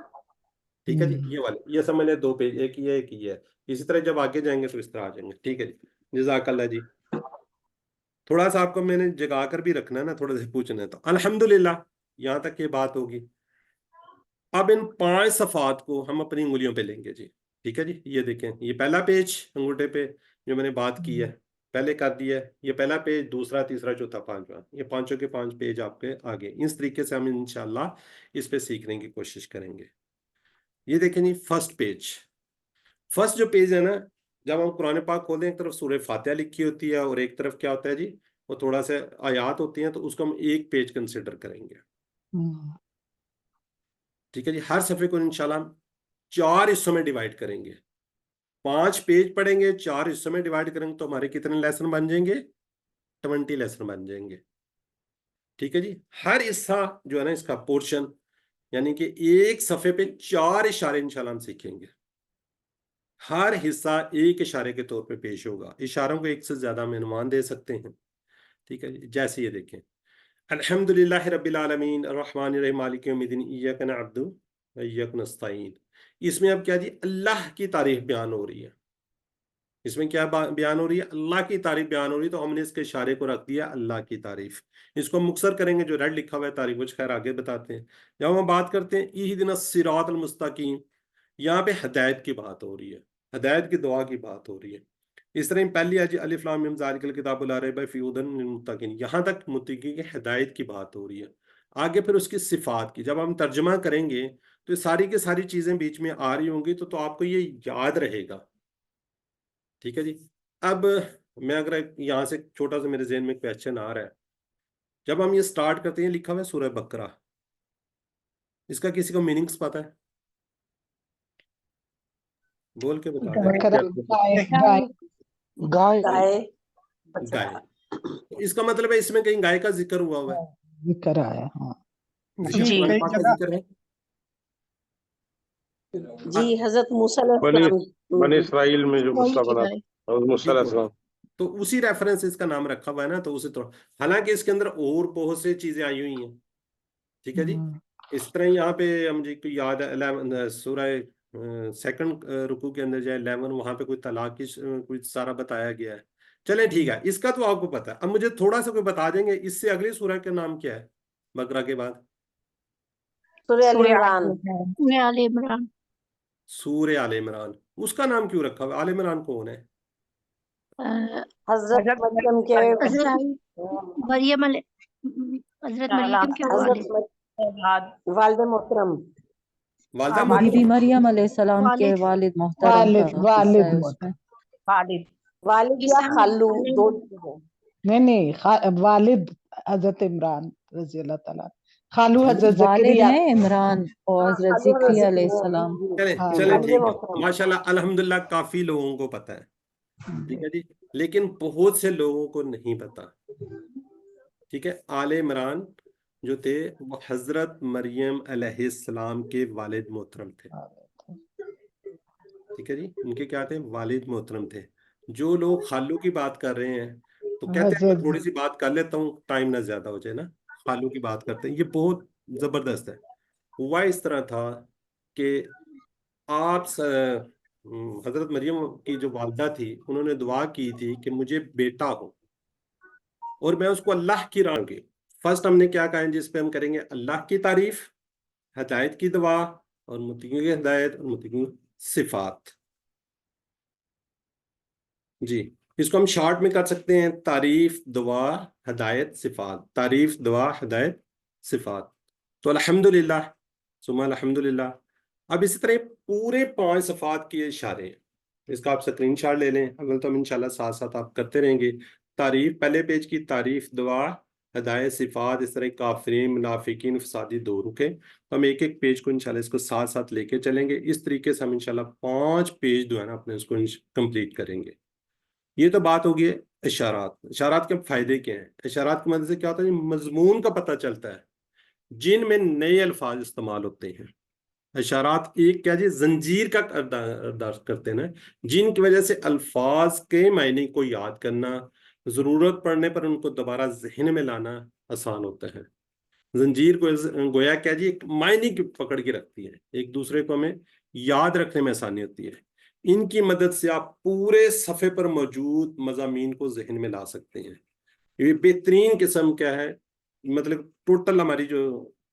ठीक है जी, ये वाले ये समझ लें 2 पेज, एक ये एक ये है। इसी तरह जब आगे जाएंगे तो इस तरह आ जाएंगे। ठीक है जी, जज़ाकल्लाह जी। थोड़ा सा आपको मैंने जगा कर भी रखना है ना, थोड़ा सा पूछना है तो अल्हम्दुलिल्लाह यहाँ तक ये बात होगी। अब इन 5 सफ़ात को हम अपनी उंगलियों पे लेंगे जी। ठीक है जी, ये देखें, ये पहला पेज अंगूठे पे जो मैंने बात की है, पहले कर दिया है, ये पहला पेज, दूसरा, तीसरा, चौथा, पांचवा, ये पांचों के 5 पेज आपके आगे। इस तरीके से हम इंशाल्लाह इस पे सीखने की कोशिश करेंगे। ये देखें जी, फर्स्ट पेज। फर्स्ट जो पेज है ना, जब हम कुरान पाक खोलते हैं, एक तरफ सूरह फातिहा लिखी होती है और एक तरफ क्या होता है जी, वो थोड़ा सा आयात होती हैं, तो उसको हम एक पेज कंसिडर करेंगे। ठीक है जी। हर सफ़े को इंशाल्लाह हम 4 हिस्सों में डिवाइड करेंगे। 5 पेज पढ़ेंगे, 4 हिस्सों में डिवाइड करेंगे, तो हमारे कितने लेसन बन जाएंगे? 20 लेसन बन जाएंगे। ठीक है जी। हर हिस्सा जो है ना, इसका पोर्शन, यानी कि एक सफ़े पे 4 इशारे इंशाल्लाह हम सीखेंगे। हर हिस्सा एक इशारे के तौर पे पेश होगा। इशारों को एक से ज्यादा हम अनुमान दे सकते हैं। ठीक है जी। जैसे ये देखें, अल्हम्दुलिल्लाह रब्बिल आलमीन अर्रहमानिर रहीम मालिक यौमिद्दीन इय्याका नअब्दु व इय्याका नस्तईन। इसमें अब क्या जी, अल्लाह की तारीफ बयान हो रही है। इसमें क्या बयान हो रही है? अल्लाह की तारीफ बयान हो रही है, तो हमने इसके इशारे को रख दिया अल्लाह की तारीफ। इसको हम मुक्सर करेंगे, जो रेड लिखा हुआ है तारीफ, कुछ खैर आगे बताते हैं। जब हम बात करते हैं इहदिनस सिरातल मुस्तकीम, यहाँ पे हदायत की बात हो रही है, हदायत की दुआ की बात हो रही है। इस तरह पहली आज अलिफ लाम मीम ज़ालिकल किताबु ला रैब फीह हुदन लिल मुत्तकीन, यहाँ तक मुत्तकीन की हदायत की बात हो रही है। आगे फिर उसकी सिफात की जब हम तर्जमा करेंगे, तो सारी की सारी चीजें बीच में आ रही होंगी, तो आपको ये याद रहेगा। ठीक है जी। अब मैं अगर यहाँ से छोटा सा मेरे जहन में क्वेश्चन आ रहा है, जब हम ये स्टार्ट करते हैं, लिखा हुआ है सूरह बकरा, इसका किसी को मीनिंग्स पता है? बोल के बता दें। बकरा, गाय, गाय, गाय गाय गाय, तो इसका मतलब है इसमें कहीं गाय का जिक्र हुआ है? जिक्र आया। हाँ इसमें जी। कुरान पाक का जिक्र है? जी, हजरत मूसा अलैहिस्सलाम बनी इसराइल में जो मसला बना था, मूसा अलैहिस्सलाम, तो उसी रेफरेंस इसका नाम रखा हुआ है ना, तो उसे तो हालांकि इसके अंदर और बहुत से चीजें आई हुई हैं। ठीक है जी। इस तरह यहाँ पे हम जी को याद है 11 सूरह सेकंड रुकू के अंदर जाए 11, वहां पे कोई तलाक की कुछ सारा बताया गया है। चले ठीक है, इसका तो आपको पता है। अब मुझे थोड़ा सा कोई बता देंगे, इससे अगली सूरह का नाम क्या है बकरा के बाद? सूरह आल इमरान। आल इमरान। सूरह आल इमरान। उसका नाम क्यों रखा हुआ? आल इमरान कौन है? हजरत मरियम के मरियम हजरत मरियम के हजरत वालिद मोहतरम, वालदा बीबी मरियम अलैहिस्सलाम के वालिद मोहतरम वालिद, का वालिद किस्सा है मोहतरम। उसमें। वालिद या खालू, दो चीजें। नहीं, वालिद हजरत इमरान रजी अल्लाह ताला, खालू हजरत वालिद जकरिया। हैं इमरान और हजरत खालू हजरत ज़िक्रिया अलैहिस्सलाम। चले हाँ, चले वालिद ठीक है, मोहतरम। माशाल्लाह अल्हम्दुलिल्लाह काफी लोगों को पता है। ठीक है जी। लेकिन बहुत से लोगों को नहीं पता। ठीक है। आले इमरान जो थे, वो हजरत मरियम अलैहिस्सलाम के वालिद मोहतरम थे। ठीक है जी। उनके क्या थे? वालिद मोहतरम थे। जो लोग खालू की बात कर रहे हैं, तो कहते हैं मैं थोड़ी सी बात कर लेता हूँ, टाइम ना ज्यादा हो जाए ना। खालू की बात करते हैं, ये बहुत जबरदस्त है। हुआ इस तरह था कि आप हजरत मरियम की जो वालदा थी, उन्होंने दुआ की थी कि मुझे बेटा हो और मैं उसको अल्लाह की राह के। फर्स्ट हमने क्या कहा, जिस पे हम करेंगे अल्लाह की तारीफ, हदायत की दुआ और मुत्तकीन की हदायत और मुत्तकीन की सिफात। जी, इसको हम शॉर्ट में कर सकते हैं, तारीफ, दुआ, हदायत, सिफात। तारीफ, दुआ, हदायत, सिफात। तो अल्हम्दुलिल्लाह, सुम्मा अल्हम्दुलिल्लाह। अब इसी तरह पूरे 5 सफ़ात के इशारे हैं। इसका आप स्क्रीनशॉट ले लें, अगर तो हम इंशाल्लाह साथ साथ आप करते रहेंगे। तारीफ, पहले पेज की तारीफ, दुआ, हदायत, सिफात, इस तरह काफिरीन, मुनाफिकीन, फसादी, दो रुके। तो हम एक एक पेज को इंशाल्लाह इसको साथ साथ लेके चलेंगे। इस तरीके से हम इंशाल्लाह 5 पेज जो है ना अपने इसको कंप्लीट करेंगे। ये तो बात होगी इशारात। इशारात के फायदे क्या हैं? इशारात की मदद से क्या होता है? मजमून का पता चलता है, जिनमें नए अल्फाज इस्तेमाल होते हैं। इशारात एक क्या जी, जंजीर का किरदार करते हैं ना, जिनकी वजह से अल्फाज के मायने को याद करना, जरूरत पड़ने पर उनको दोबारा जहन में लाना आसान होता है। जंजीर को गोया क्या जी, एक मायने की पकड़ के रखती है, एक दूसरे को हमें याद रखने में आसानी होती है। इनकी मदद से आप पूरे सफ़े पर मौजूद मज़ामीन को जहन में ला सकते हैं। ये बेहतरीन किस्म क्या है, मतलब टोटल हमारी जो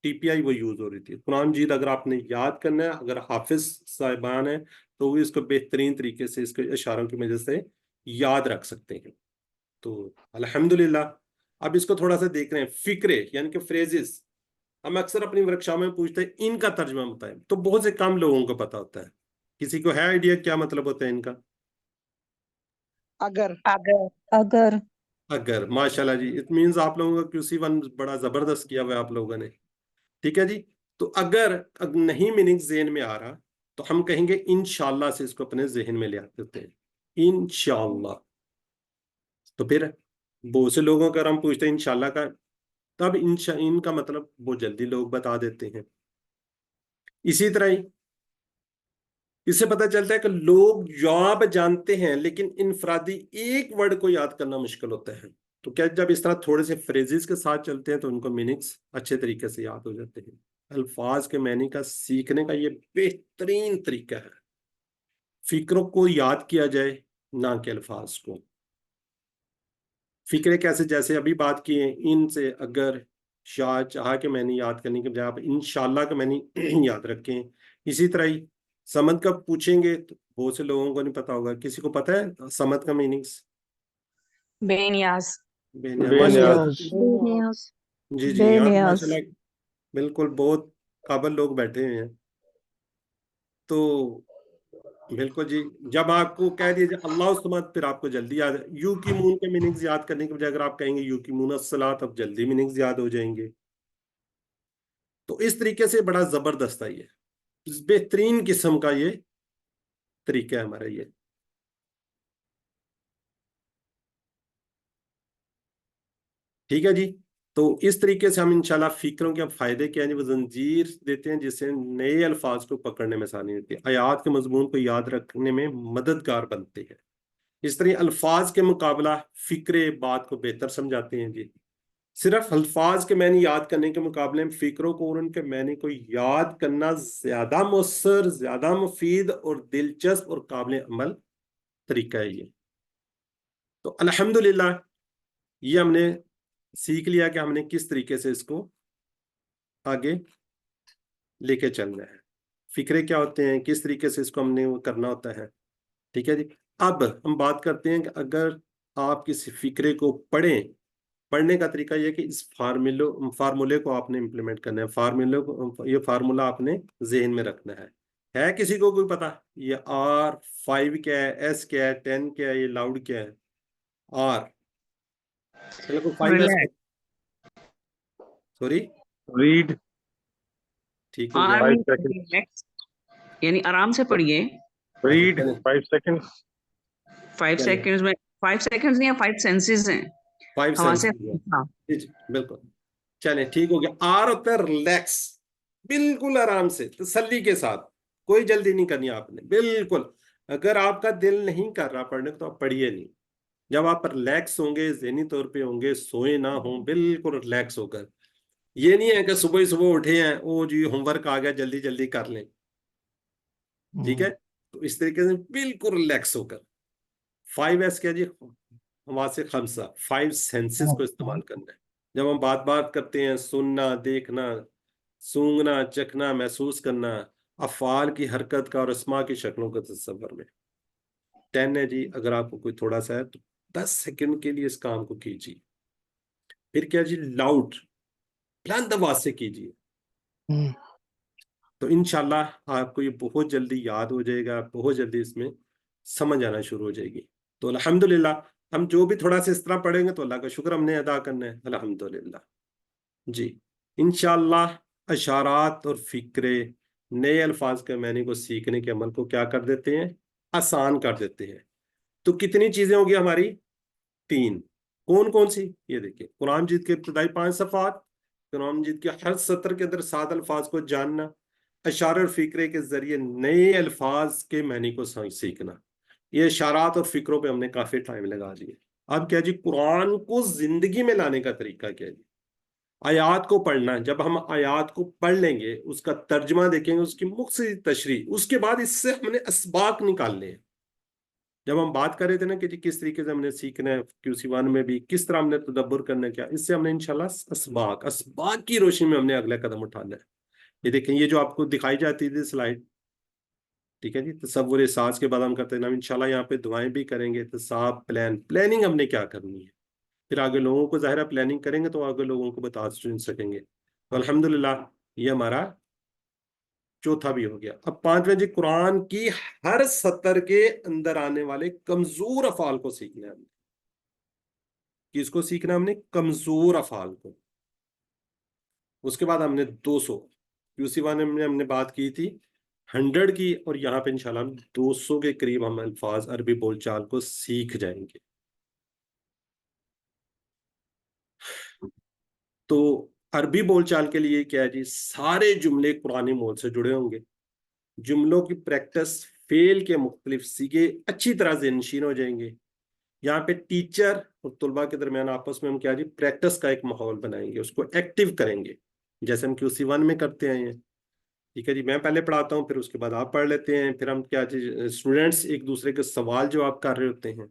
टीपीआई वो यूज हो रही थी। कुरान मजीद अगर आपने याद करना है, अगर हाफिज साहिबान है, तो वो इसको बेहतरीन तरीके से इसके इशारों की वजह से याद रख सकते हैं। तो अल्हम्दुलिल्लाह। अब इसको थोड़ा सा देख रहे हैं, फिक्रे यानी कि फ्रेजेस। हम अक्सर अपनी वर्कशॉप में पूछते हैं इनका तर्जमा बताएं, तो बहुत से कम लोगों को पता होता है। किसी को है आइडिया क्या मतलब होता है इनका? अगर अगर अगर, माशाल्लाह जी, इट मींस आप लोगों का QC1 बड़ा जबरदस्त किया हुआ है आप लोगों ने। ठीक है जी। तो अगर नहीं मीनिंग ज़हन में आ रहा तो हम कहेंगे इंशाल्लाह से इसको अपने जहन में ले आते हैं, इंशाल्लाह। तो फिर बहुत से लोगों का हम पूछते हैं इंशाल्लाह का, तब इनका मतलब बहुत जल्दी लोग बता देते हैं। इसी तरह ही इससे पता चलता है कि लोग जवाब जानते हैं लेकिन इनफरादी एक वर्ड को याद करना मुश्किल होता है। तो क्या जब इस तरह थोड़े से फ्रेजेस के साथ चलते हैं तो उनको मीनिंग्स अच्छे तरीके से याद हो जाते हैं। अल्फाज के मैनी का सीखने का ये बेहतरीन तरीका है। फिक्रों को याद किया जाए, ना कि अल्फाज को। फिक्रे कैसे? जैसे अभी बात की है, इन से अगर शाह चाह के मैंने याद करने के बजाय आप इंशाल्लाह का मैंने याद रखें। इसी तरह ही समद का पूछेंगे तो बहुत से लोगों को नहीं पता होगा। किसी को पता है समद का मीनिंग्स? बेनियाज। माशाल्लाह। बेनियाज। जी जी यार, बेनियाज। माशाल्लाह, बिल्कुल बहुत काबिल लोग बैठे हुए हैं। तो बिल्कुल जी, जब आपको कह दिया जाए अल्लाह समद, फिर आपको जल्दी याद है। यू की मून के मीनिंग्स याद करने के बजाय अगर आप कहेंगे यू की मून अस्सलात, तब जल्दी मीनिंग्स याद हो जाएंगे। तो इस तरीके से बड़ा जबरदस्त है ये, बेहतरीन किस्म का ये तरीका है हमारा ये। ठीक है जी। तो इस तरीके से हम इंशाल्लाह फिक्रों के फायदे क्या है, वो जंजीर देते हैं जिससे नए अल्फाज को पकड़ने में आसानी होती है, आयात के मजमून को याद रखने में मददगार बनते हैं। इस तरह अल्फाज के मुकाबला फिक्रे बात को बेहतर समझाते हैं जी। सिर्फ अल्फाज के मैंने याद करने के मुकाबले में फिक्रों को और उनके मैंने को याद करना ज्यादा मौसर, ज्यादा मुफीद और दिलचस्प और काबिल अमल तरीका है ये। तो अल्हम्दुलिल्लाह ये हमने सीख लिया कि हमने किस तरीके से इसको आगे लेके चलना है, फिक्रे क्या होते हैं, किस तरीके से इसको हमने वो करना होता है। ठीक है जी। अब हम बात करते हैं कि अगर आप किसी फिक्रे को पढ़ें, पढ़ने का तरीका यह कि इस फार्मूले को आपने इम्प्लीमेंट करना है। फार्मूले को, ये फार्मूला आपने जहन में रखना है किसी को कोई पता? ये R5 क्या है, S क्या है, 10 क्या है, ये लाउड क्या है? R, चलो को 5S, सॉरी, रीड ठीक हो गया। 5 seconds. यानी आराम से पढ़िए। Read 5 seconds. 5 चलिए। सेकंड्स में, 5 सेकंड्स नहीं, 5 सेंसेस हैं 5 हवा से। सेंस, हाँ, जी बिल्कुल। चले ठीक हो गया। आर होता है रिलैक्स, बिल्कुल आराम से, तसल्ली के साथ, कोई जल्दी नहीं करनी आपने, बिल्कुल। अगर आपका दिल नहीं कर रहा पढ़ने को तो आप पढ़िए नहीं। जब आप रिलैक्स होंगे, ज़हनी तौर पे होंगे, सोए ना हो, बिल्कुल रिलैक्स होकर। ये नहीं है कि सुबह ही सुबह उठे हैं, ओ जी होमवर्क आ गया जल्दी जल्दी कर लें। ठीक है। तो इस तरीके से बिल्कुल रिलैक्स होकर। 5S क्या जी? हवा से खमसा, 5 सेंसेस को इस्तेमाल करना है। जब हम बात बात करते हैं, सुनना, देखना, सूंघना, चखना, महसूस करना, अफ़आल की हरकत का और अस्मा की शक्लों का तस्वर में। 10 है जी, अगर आपको कोई थोड़ा सा है तो 10 सेकंड के लिए इस काम को कीजिए। फिर क्या जी? लाउड, बुलंद आवाज से कीजिए। तो इंशाल्लाह आपको ये बहुत जल्दी याद हो जाएगा, बहुत जल्दी इसमें समझ आना शुरू हो जाएगी। तो अल्हम्दुलिल्लाह, हम जो भी थोड़ा सा इस तरह पढ़ेंगे तो अल्लाह का शुक्र हमने अदा करना है, अल्हम्दुलिल्लाह जी। इंशाल्लाह अशारात और फिक्रे नए अल्फाज के मैनी को सीखने के अमल को क्या कर देते हैं? आसान कर देते हैं। तो कितनी चीजें होगी हमारी? 3। कौन कौन सी? ये देखिए, कुरान मजीद के इब्तदाई 5 सफ़ात, कुरान मजीद के हर सत्र के अंदर 7 अल्फाज को जानना, अशारे और फिक्रे के जरिए नए अल्फाज के मैनी को सीखना। ये इशारात और फिक्रों पे हमने काफी टाइम लगा दिया। अब क्या जी? कुरान को जिंदगी में लाने का तरीका क्या जी? आयात को पढ़ना। जब हम आयात को पढ़ लेंगे, उसका तर्जमा देखेंगे, उसकी मुख्तसर तशरीह, उसके बाद इससे हमने असबाक निकालने हैं। जब हम बात कर रहे थे ना कि जी किस तरीके से हमने सीखना है, QC1 में भी किस तरह हमने तदब्बुर करना है, क्या इससे हमने इंशाल्लाह असबाक की रोशनी में हमने अगला कदम उठाना है। ये देखें, ये जो आपको दिखाई जाती थी स्लाइड, ठीक है जी। तसव्वुर साज के बाद हम करते हैं ना, इंशाल्लाह यहाँ पे दुआएं भी करेंगे। तसाब प्लानिंग हमने क्या करनी है, फिर आगे लोगों को ज़ाहिर प्लानिंग करेंगे तो आगे लोगों को बता सुन सकेंगे। तो अल्हम्दुलिल्लाह ये हमारा चौथा भी हो गया। अब पांचवें जी, कुरान की हर सतर के अंदर आने वाले कमजोर अफाल को सीखना है हमने। किसको सीखना है हमने? कमजोर अफाल को। उसके बाद हमने 200 QC1 में हमने बात की थी 100 की, और यहाँ पे इंशाल्लाह 200 के करीब हम अल्फाज अरबी बोलचाल को सीख जाएंगे। तो अरबी बोलचाल के लिए क्या है जी, सारे जुमले कुरानी मोल से जुड़े होंगे। जुमलों की प्रैक्टिस, फेल के मुख्तलिफ सीगे अच्छी तरह से नशीन हो जाएंगे। यहाँ पे टीचर और तुलबा के दरमियान आपस में हम क्या जी, प्रैक्टिस का एक माहौल बनाएंगे, उसको एक्टिव करेंगे, जैसे हम QC1 में करते हैं। ठीक है जी, मैं पहले पढ़ाता हूँ, फिर उसके बाद आप पढ़ लेते हैं, फिर हम क्या जी, स्टूडेंट्स एक दूसरे के सवाल जवाब कर रहे होते हैं,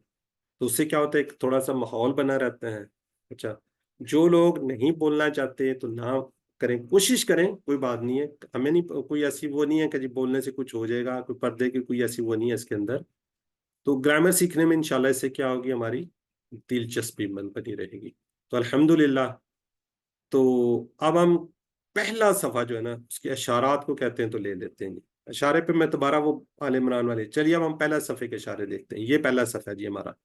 तो उससे क्या होता है, एक थोड़ा सा माहौल बना रहता है। अच्छा, जो लोग नहीं बोलना चाहते तो ना करें, कोशिश करें, कोई बात नहीं है, हमें नहीं कोई ऐसी वो नहीं है कि जी बोलने से कुछ हो जाएगा, कोई पर्दे की कोई ऐसी वो नहीं है इसके अंदर। तो ग्रामर सीखने में इंशाल्लाह इससे क्या होगी, हमारी दिलचस्पी बनी रहेगी। तो अल्हम्दुलिल्लाह। तो अब हम पहला सफ़ा जो है ना, उसके इशारात को कहते हैं, तो ले लेते हैं जी। इशारे पे मैं दोबारा वो आले इमरान वाले, चलिए अब हम पहला सफ़े के इशारे देखते हैं। ये पहला सफ़ा जी हमारा,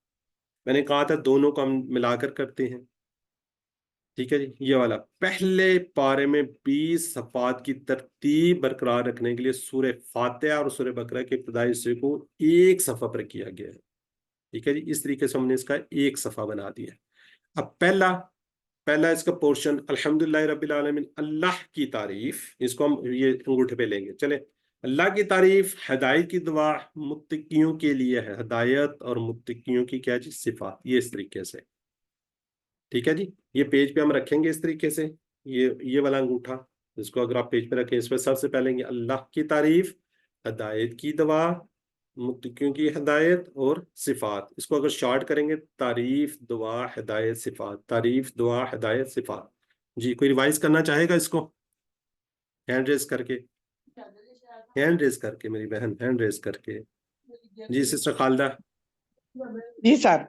मैंने कहा था दोनों को हम मिलाकर करते हैं। ठीक है जी, ये वाला पहले पारे में 20 सफ़ात की तरतीब बरकरार रखने के लिए सूरह फातिहा और सूरह बकरा के इब्तिदाई हिस्से को एक सफ़ा पर किया गया है। ठीक है जी, इस तरीके से हमने इसका एक सफ़ा बना दिया। अब पहला पहला इसका पोर्शन, अल्हम्दुलिल्लाह रब्बिल आलमीन, अल्लाह की तारीफ, इसको हम ये अंगूठे पे लेंगे। चले, अल्लाह की तारीफ, हिदायत की दुआ मुत्तकियों के लिए है, हिदायत और मुत्तकियों की क्या जी, सिफात, ये इस तरीके से। ठीक है जी, ये पेज पे हम रखेंगे इस तरीके से, ये वाला अंगूठा, इसको अगर आप पेज पे रखें, इसमें सबसे पहले अल्लाह की तारीफ, हिदायत की दुआ, मुत्तकियों की हिदायत और सिफात। इसको अगर शॉर्ट करेंगे, तारीफ दुआ हिदायत सिफात, तारीफ दुआ हिदायत सिफात। जी, कोई रिवाइज करना चाहेगा इसको? हैंड रेज करके, हैंड रेज करके, मेरी बहन हैंड रेज करके। जी सिस्टर खालदा, जी सर।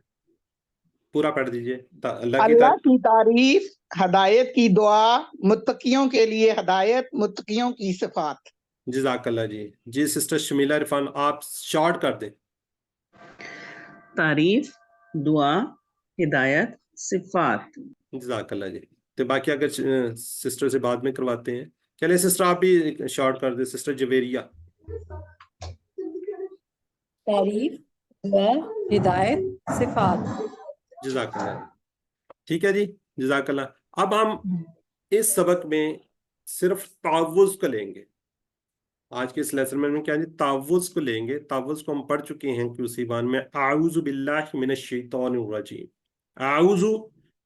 पूरा पढ़ दीजिए। अल्लाह की अल्लाह की तारीफ, हिदायत की दुआ, मुत्तकियों के लिए हिदायत, मुत्तकियों की सिफात। जज़ाकल्लाह जी। जी सिस्टर शमीला इरफान, आप शॉर्ट कर दें। तारीफ, दुआ, हिदायत, सिफात। जज़ाकल्लाह जी। तो बाकी अगर सिस्टर से बाद में करवाते हैं। चलिए सिस्टर आप भी शॉर्ट कर दें, सिस्टर जवेरिया। तारीफ, दुआ, हिदायत, सिफात। जज़ाकल्लाह। ठीक है जी, जज़ाकल्लाह। अब हम इस सबक में सिर्फ तावुज़ को लेंगे। आज के इस लेसन में हम क्या जी, तावुज़ को लेंगे। तावुज़ को हम पढ़ चुके हैं QC1 में, आऊज़ु बिल्लाहि मिनश शैतानिर रजीम। आऊज़ु,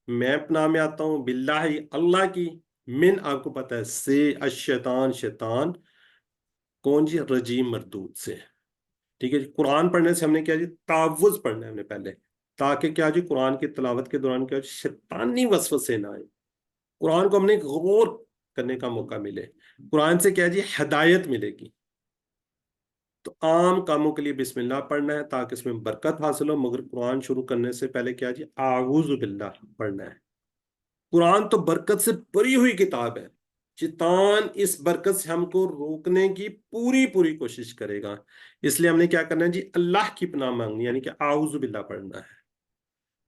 मैं पनाह में आता हूँ, बिल्लाहि अल्लाह की, मिन आपको पता है से, अशैतान शैतान, कौन जी, रजीम मरदूद से। ठीक है जी, कुरान पढ़ने से हमने क्या जी, तावुज़ पढ़ना है हमने पहले, ताकि क्या जी, कुरान की तिलावत के दौरान क्या शैतानी वसवसे ना आए, कुरान को हमने गौर करने का मौका मिले, कुरान से क्या जी, हिदायत मिलेगी। तो आम कामों के लिए बिस्मिल्लाह पढ़ना है ताकि इसमें बरकत हासिल हो, मगर कुरान शुरू करने से पहले क्या जी, आऊज़ु बिल्लाह पढ़ना है। कुरान तो बरकत से भरी हुई किताब है, शैतान इस बरकत से हमको रोकने की पूरी पूरी कोशिश करेगा। इसलिए हमने क्या करना है जी, अल्लाह की पनाह मांगनी, यानी कि आऊज़ु बिल्लाह पढ़ना है।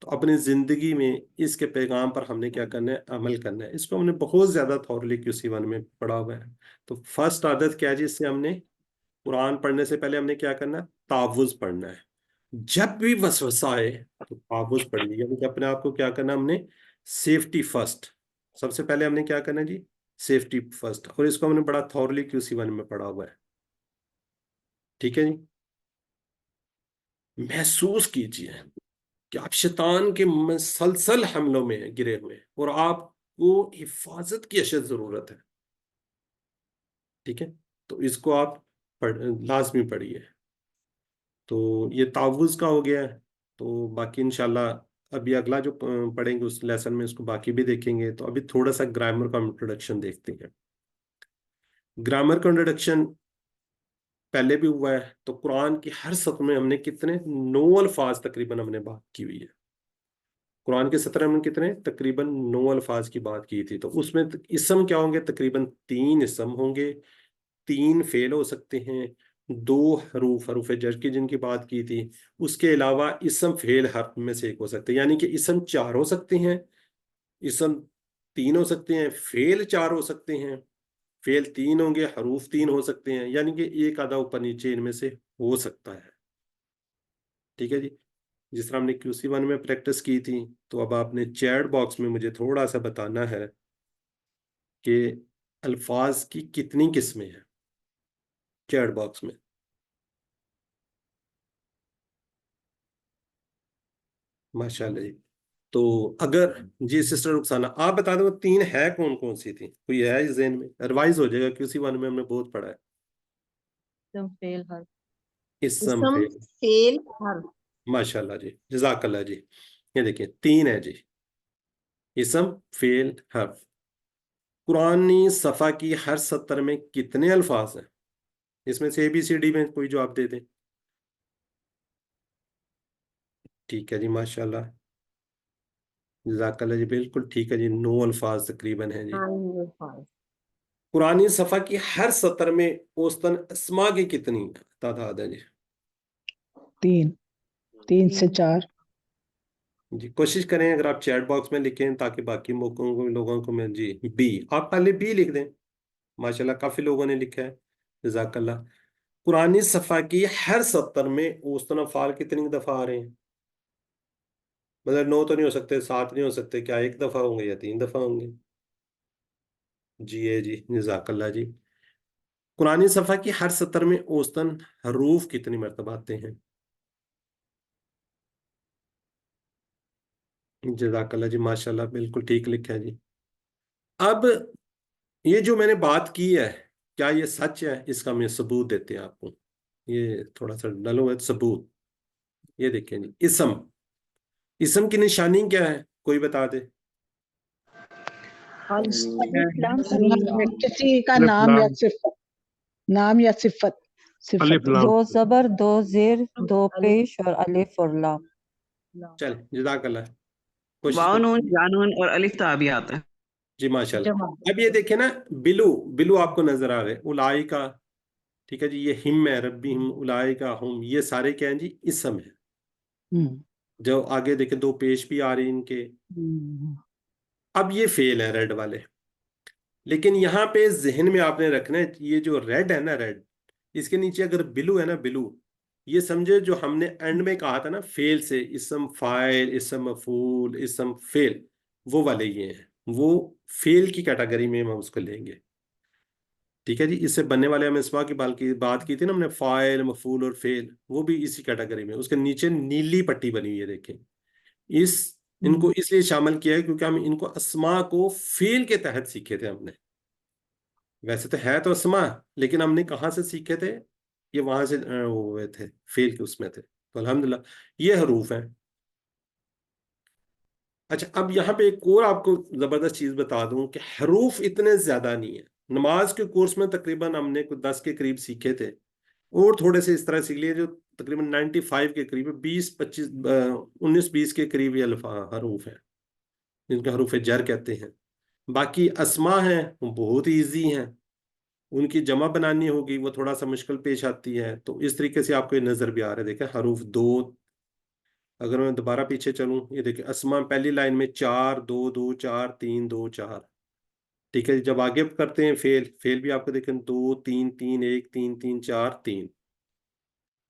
तो अपनी जिंदगी में इसके पैगाम पर हमने क्या करना है, अमल करना है। इसको हमने बहुत ज्यादा थॉरली QC1 में पढ़ा हुआ है। तो फर्स्ट आदत क्या है जी, इससे हमने कुरान पढ़ने से पहले हमने क्या करना है, तावुज़ पढ़ना है। जब भी वसवसा आए तो तावुज़ पढ़िए, यानी कि अपने आप को क्या करना, हमने सेफ्टी फर्स्ट, सबसे पहले हमने क्या करना है जी, सेफ्टी फर्स्ट। और इसको हमने बड़ा थॉरली QC1 में पढ़ा हुआ है। ठीक है जी, महसूस कीजिए कि आप शैतान के मुसलसल हमलों में गिरे हुए हैं और आपको हिफाजत की अशद जरूरत है। ठीक है, तो इसको आप लाजमी पढ़िए। तो ये तावुज़ का हो गया है। तो बाकी इंशाल्लाह अभी अगला जो पढ़ेंगे उस लेसन में इसको बाकी भी देखेंगे। तो अभी थोड़ा सा ग्रामर का इंट्रोडक्शन देखते हैं। ग्रामर का इंट्रोडक्शन, पहले भी हुआ है। तो कुरान की हर सत्र में हमने कितने 9 अल्फाज तकरीबन हमने बात की हुई है। कुरान के सत्र में कितने तकरीबन 9 अल्फाज की बात की थी। तो उसमें इसम क्या होंगे, तकरीबन 3 इसम होंगे, 3 फेल हो सकते हैं, 2 हरूफ जर की जिनकी बात की थी। उसके अलावा इसम फेल हर्फ में से एक हो सकते हैं, यानी कि इसम 4 हो सकते हैं, इसम 3 हो सकते हैं, फेल 4 हो सकते हैं, फेल 3 होंगे, हरूफ 3 हो सकते हैं, यानी कि एक आधा ऊपर नीचे इनमें से हो सकता है। ठीक है जी। जिस तरह हमने QC1 में प्रैक्टिस की थी, तो अब आपने चैट बॉक्स में मुझे थोड़ा सा बताना है कि अल्फाज की कितनी किस्में हैं चैट बॉक्स में। माशाल्लाह जी। तो अगर जी सिस्टर रुखसाना आप बता दो 3 है कौन कौन सी थी, कोई है इस ज़हन में? रिवाइज हो जाएगा, QC1 में हमने बहुत पढ़ा है। फेल हर इसम इसम फेल, फेल हर्फ। माशाल्लाह जी, जज़ाकल्लाह जी। ये देखिए 3 है जी, इसम फेल हर्फ। कुरानी सफ़ा की हर सत्र में कितने अल्फाज हैं? इसमें से ABCD में कोई जवाब दे दे। ठीक है जी, माशाल्लाह, जज़ाकल्लाह जी, बिल्कुल ठीक है जी, 9 अल्फाज तकरीबन है जी। 9 अल्फाज। कुरानी सफ़ा की हर सत्र में औसतन अस्मा की कितनी तादाद है जी? 3 से 4। जी कोशिश करें अगर आप चैट बॉक्स में लिखें ताकि बाकी मौकों को लोगों को मैं जी बी, आप पहले बी लिख दें। माशाल्लाह काफी लोगों ने लिखा है, जज़ाकल्लाह। कुरानी सफ़ा की हर सत्र में औसतन अफ़आल कितनी दफा आ रहे हैं? मतलब 9 तो नहीं हो सकते, 7 नहीं हो सकते, क्या 1 दफा होंगे या 3 दफा होंगे? जी जज़ाकल्लाह जी। कुरानी सफ़ा की हर सत्र में औसतन हरूफ कितनी मरतबा आते हैं? जज़ाकल्लाह जी, माशाल्लाह, बिल्कुल ठीक लिखा है जी। अब ये जो मैंने बात की है, क्या ये सच है? इसका मैं सबूत देते हैं आपको। ये थोड़ा सा डलो है सबूत। ये देखिए जी, इसम की निशानी क्या है, कोई बता दे। अलिफ लाम तस्नीया। किसी का अलिफ नाम या लाम सिफत, नाम या सिफत, अलिफ सिफत। लाम 2 ज़बर 2 ज़ेर 2 पेश और अलिफ और लाम। चल जज़ाकल्लाह, कोशिश वाव नून करो। या नून और अलिफ ता भी आता है। जी माशाल्लाह। जमा। अब ये देखिए ना, बिलू बिलू आपको नजर आ रहे, उलाई का, ठीक है जी, ये हिम है, रब्बी हिम, उलाई का हम, ये सारे क्या है जी, इसम है। हम्म, जो आगे देखे 2 पेश भी आ रही इनके। हम्म, अब ये फेल है रेड वाले, लेकिन यहाँ पे जहन में आपने रखना है, ये जो रेड है ना, रेड, इसके नीचे अगर बिलू है ना, बिलू, ये समझे जो हमने एंड में कहा था ना, फेल से इसम फाइल, इसम मफूल, इसम फेल, वो वाले ये हैं, वो फेल की कैटेगरी में हम उसको लेंगे। ठीक है जी। इससे बनने वाले हम इसमा की बात की थी ना हमने, फाइल, मफूल और फेल, वो भी इसी कैटेगरी में। उसके नीचे नीली पट्टी बनी हुई है, देखें। इस इनको इसलिए शामिल किया है क्योंकि हम इनको अस्मा को फेल के तहत सीखे थे हमने। वैसे तो है तो अस्मा, लेकिन हमने कहाँ से सीखे थे? ये वहां से वो हुए थे, फेल के उसमें थे। तो अल्हम्दुलिल्लाह ये हरूफ हैं। अच्छा, अब यहाँ पे एक और आपको जबरदस्त चीज बता दूं कि हरूफ इतने ज्यादा नहीं है। नमाज के कोर्स में तकरीबन हमने कुछ 10 के करीब सीखे थे, और थोड़े से इस तरह सीख लिए जो तकरीबन 95 के करीब, 20-25 19-20 के करीब ये हरूफ हैं, जिनके हरूफ जर कहते हैं। बाकी अस्मा हैं, वो बहुत ही ईजी हैं, उनकी जमा बनानी होगी, वो थोड़ा सा मुश्किल पेश आती है। तो इस तरीके से आपको ये नजर भी आ रहा है, देखें हरूफ 2। अगर मैं दोबारा पीछे चलूं, ये देखिए अस्मा पहली लाइन में 4 2 2 4 3 2 4। ठीक है, जब आगे करते हैं फेल, फेल भी आपको देखें 2 3 3 1 3 3 4 3।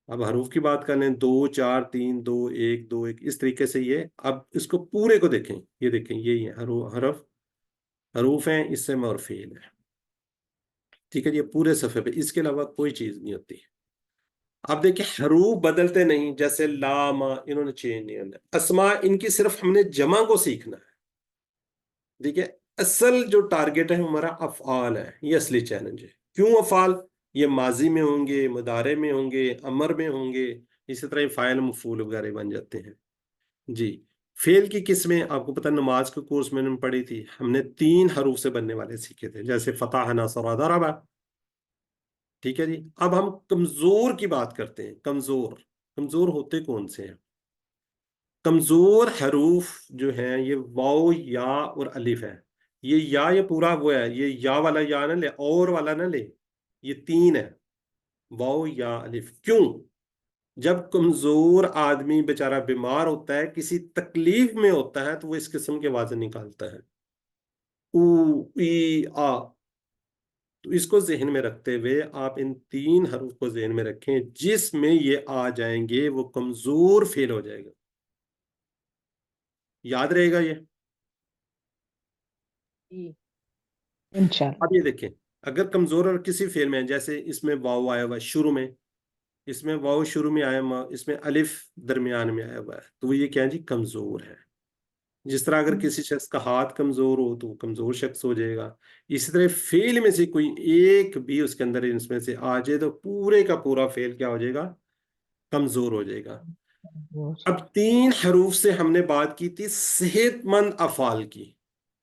अब हरूफ की बात कर लें, 2 4 3 2 1 2 1, इस तरीके से ये। अब इसको पूरे को देखें, ये देखें यही है हरफ, हरूफ हैं, इसम और फेल है। ठीक है जी, ये पूरे सफ़े पे इसके अलावा कोई चीज नहीं होती। अब देखिए हरूफ बदलते नहीं, जैसे लामा इन्होंने चेंज नहीं करना। अस्मा इनकी सिर्फ हमने जमा को सीखना है। देखिए असल जो टारगेट है हमारा अफ़आल है, ये असली चैलेंज है। क्यों अफ़आल? ये माजी में होंगे, मुदारे में होंगे, अमर में होंगे, इसी तरह फ़ाइल मफ़ूल वगैरह बन जाते हैं जी। फेल की किस्में आपको पता, नमाज के कोर्स में हमने पढ़ी थी, हमने 3 हरूफ से बनने वाले सीखे थे, जैसे फतह, नसर और दरबा। ठीक है जी। अब हम कमजोर की बात करते हैं। कमजोर कमजोर होते कौन से हैं? कमजोर हरूफ जो हैं ये वाओ या और अलिफ है। ये पूरा वो है, ये या वाला या ना ले, और वाला ना ले, ये तीन है, वाओ या अलिफ। क्यों? जब कमजोर आदमी बेचारा बीमार होता है, किसी तकलीफ में होता है, तो वो इस किस्म की आवाजें निकालता है, ऊ ई आ। तो इसको जहन में रखते हुए आप इन तीन हरूफ को जहन में रखें, जिसमें ये आ जाएंगे वो कमजोर फेल हो जाएगा। याद रहेगा ये? इंशाल्लाह। अब ये देखें, अगर कमजोर और किसी फेल में है, जैसे इसमें वाव आया हुआ है शुरू में, इसमें वाव शुरू में आया हुआ, इसमें अलिफ दरमियान में आया हुआ है, तो वो ये क्या है जी? कमजोर है। जिस तरह अगर किसी शख्स का हाथ कमजोर हो तो वो कमजोर शख्स हो जाएगा। इसी तरह फेल में से कोई एक भी उसके अंदर इसमें से आ जाए तो पूरे का पूरा फेल क्या हो जाएगा? कमजोर हो जाएगा। अब तीन हरूफ से हमने बात की थी सेहतमंद अफाल की।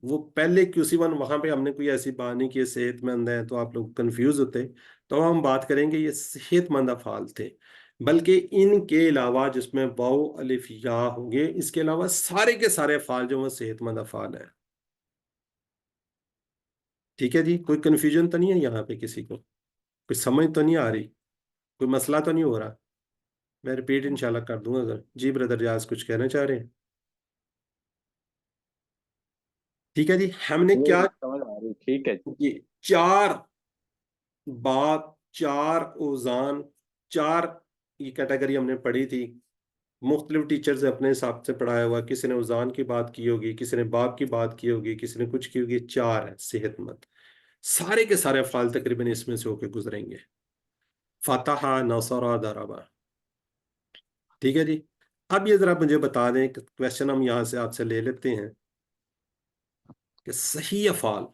वो पहले QC1 वहां पे हमने कोई ऐसी बात नहीं की सेहतमंद है तो आप लोग कंफ्यूज होते। तो हम बात करेंगे ये सेहतमंद अफाल थे, बल्कि इनके अलावा जिसमें वाओ अलिफ या होंगे, इसके अलावा सारे के सारे अफाल जो वो सेहतमंद अफाल है। ठीक है जी, कोई कंफ्यूजन तो नहीं है यहाँ पे किसी को? कोई समझ तो नहीं आ रही? कोई मसला तो नहीं हो रहा? मैं रिपीट इंशाल्लाह कर दूंगा अगर। जी ब्रदर रियाज कुछ कहना चाह रहे हैं? ठीक है जी, हमने क्या, समझ आ रही, ठीक है। ये चार बात, चार औजान, चार ये कैटेगरी हमने पढ़ी थी। मुख्तलिफ टीचर से अपने हिसाब से पढ़ाया हुआ, किसी ने औजान की बात की होगी, किसी ने बाप की बात की होगी, किसी ने कुछ की होगी। चार है सेहतमंद। सारे के सारे अफाल तकरीबन इसमें से होके गुजरेंगे। फतहा, नसरा, दरबा। ठीक है जी। अब ये जरा मुझे बता दें, क्वेश्चन हम यहां से आपसे ले लेते हैं कि सही अफाल,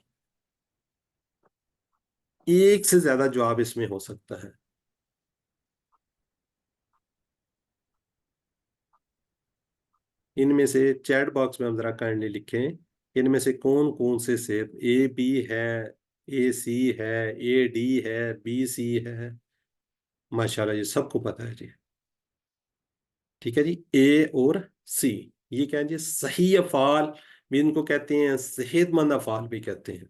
एक से ज्यादा जवाब इसमें हो सकता है। इनमें से चैट बॉक्स में हम जरा काइंडली लिखें, इनमें से कौन कौन से सेब, AB है, AC है, AD है, BC है। माशाल्लाह ये सबको पता है जी। ठीक है जी, A और C, ये क्या है जी? सही अफाल भी इनको कहते हैं, सेहतमंद अफाल भी कहते हैं।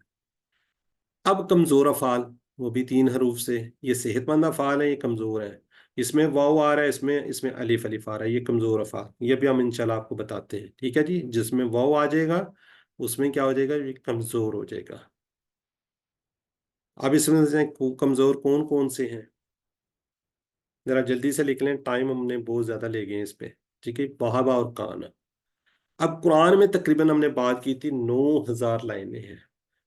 अब कमजोर अफाल, वो भी तीन हरूफ से। ये सेहतमंद अफाल है, ये कमजोर है। इसमें वाव आ रहा है, इसमें इसमें अलिफ अलिफ आ रहा है, ये कमजोर अफाल। ये भी हम इंशाल्लाह आपको बताते हैं। ठीक है जी, जिसमें वाव आ जाएगा उसमें क्या हो जाएगा? ये कमजोर हो जाएगा। अब इसमें से कमजोर कौन कौन से हैं? जरा जल्दी से लिख लें, टाइम हमने बहुत ज्यादा ले गए हैं इस पे। ठीक है, वहाबा और कान। अब कुरान में तकरीबन हमने बात की थी 9,000 लाइनें हैं।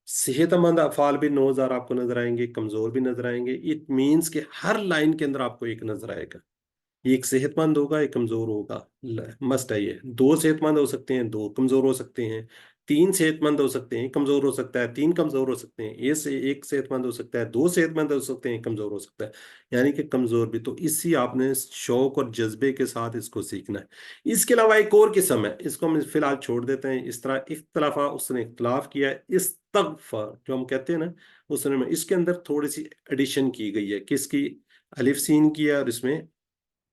सेहतमंद अफाल भी 9,000 आपको नजर आएंगे, कमजोर भी नजर आएंगे। इट मीन्स कि हर लाइन के अंदर आपको एक नजर आएगा। एक सेहतमंद होगा, एक कमजोर होगा। मस्ट है ये। दो सेहतमंद हो सकते हैं, दो कमजोर हो सकते हैं। तीन सेहतमंद हो सकते हैं, कमजोर हो सकता है, तीन कमजोर हो सकते हैं। ये से एक सेहतमंद हो सकता है, दो सेहतमंद हो सकते हैं, कमजोर हो सकता है। यानी कि कमजोर भी। तो इसी आपने शौक और जज्बे के साथ इसको सीखना है। इसके अलावा एक और किस्म है, इसको हम फिलहाल छोड़ देते हैं। इस तरह इख्तलाफा, उसने इख्तलाफ किया है, इस्तगफर जो हम कहते हैं ना, उसने में इसके अंदर थोड़ी सी एडिशन की गई है। किसकी? अलिफ सीन किया और इसमें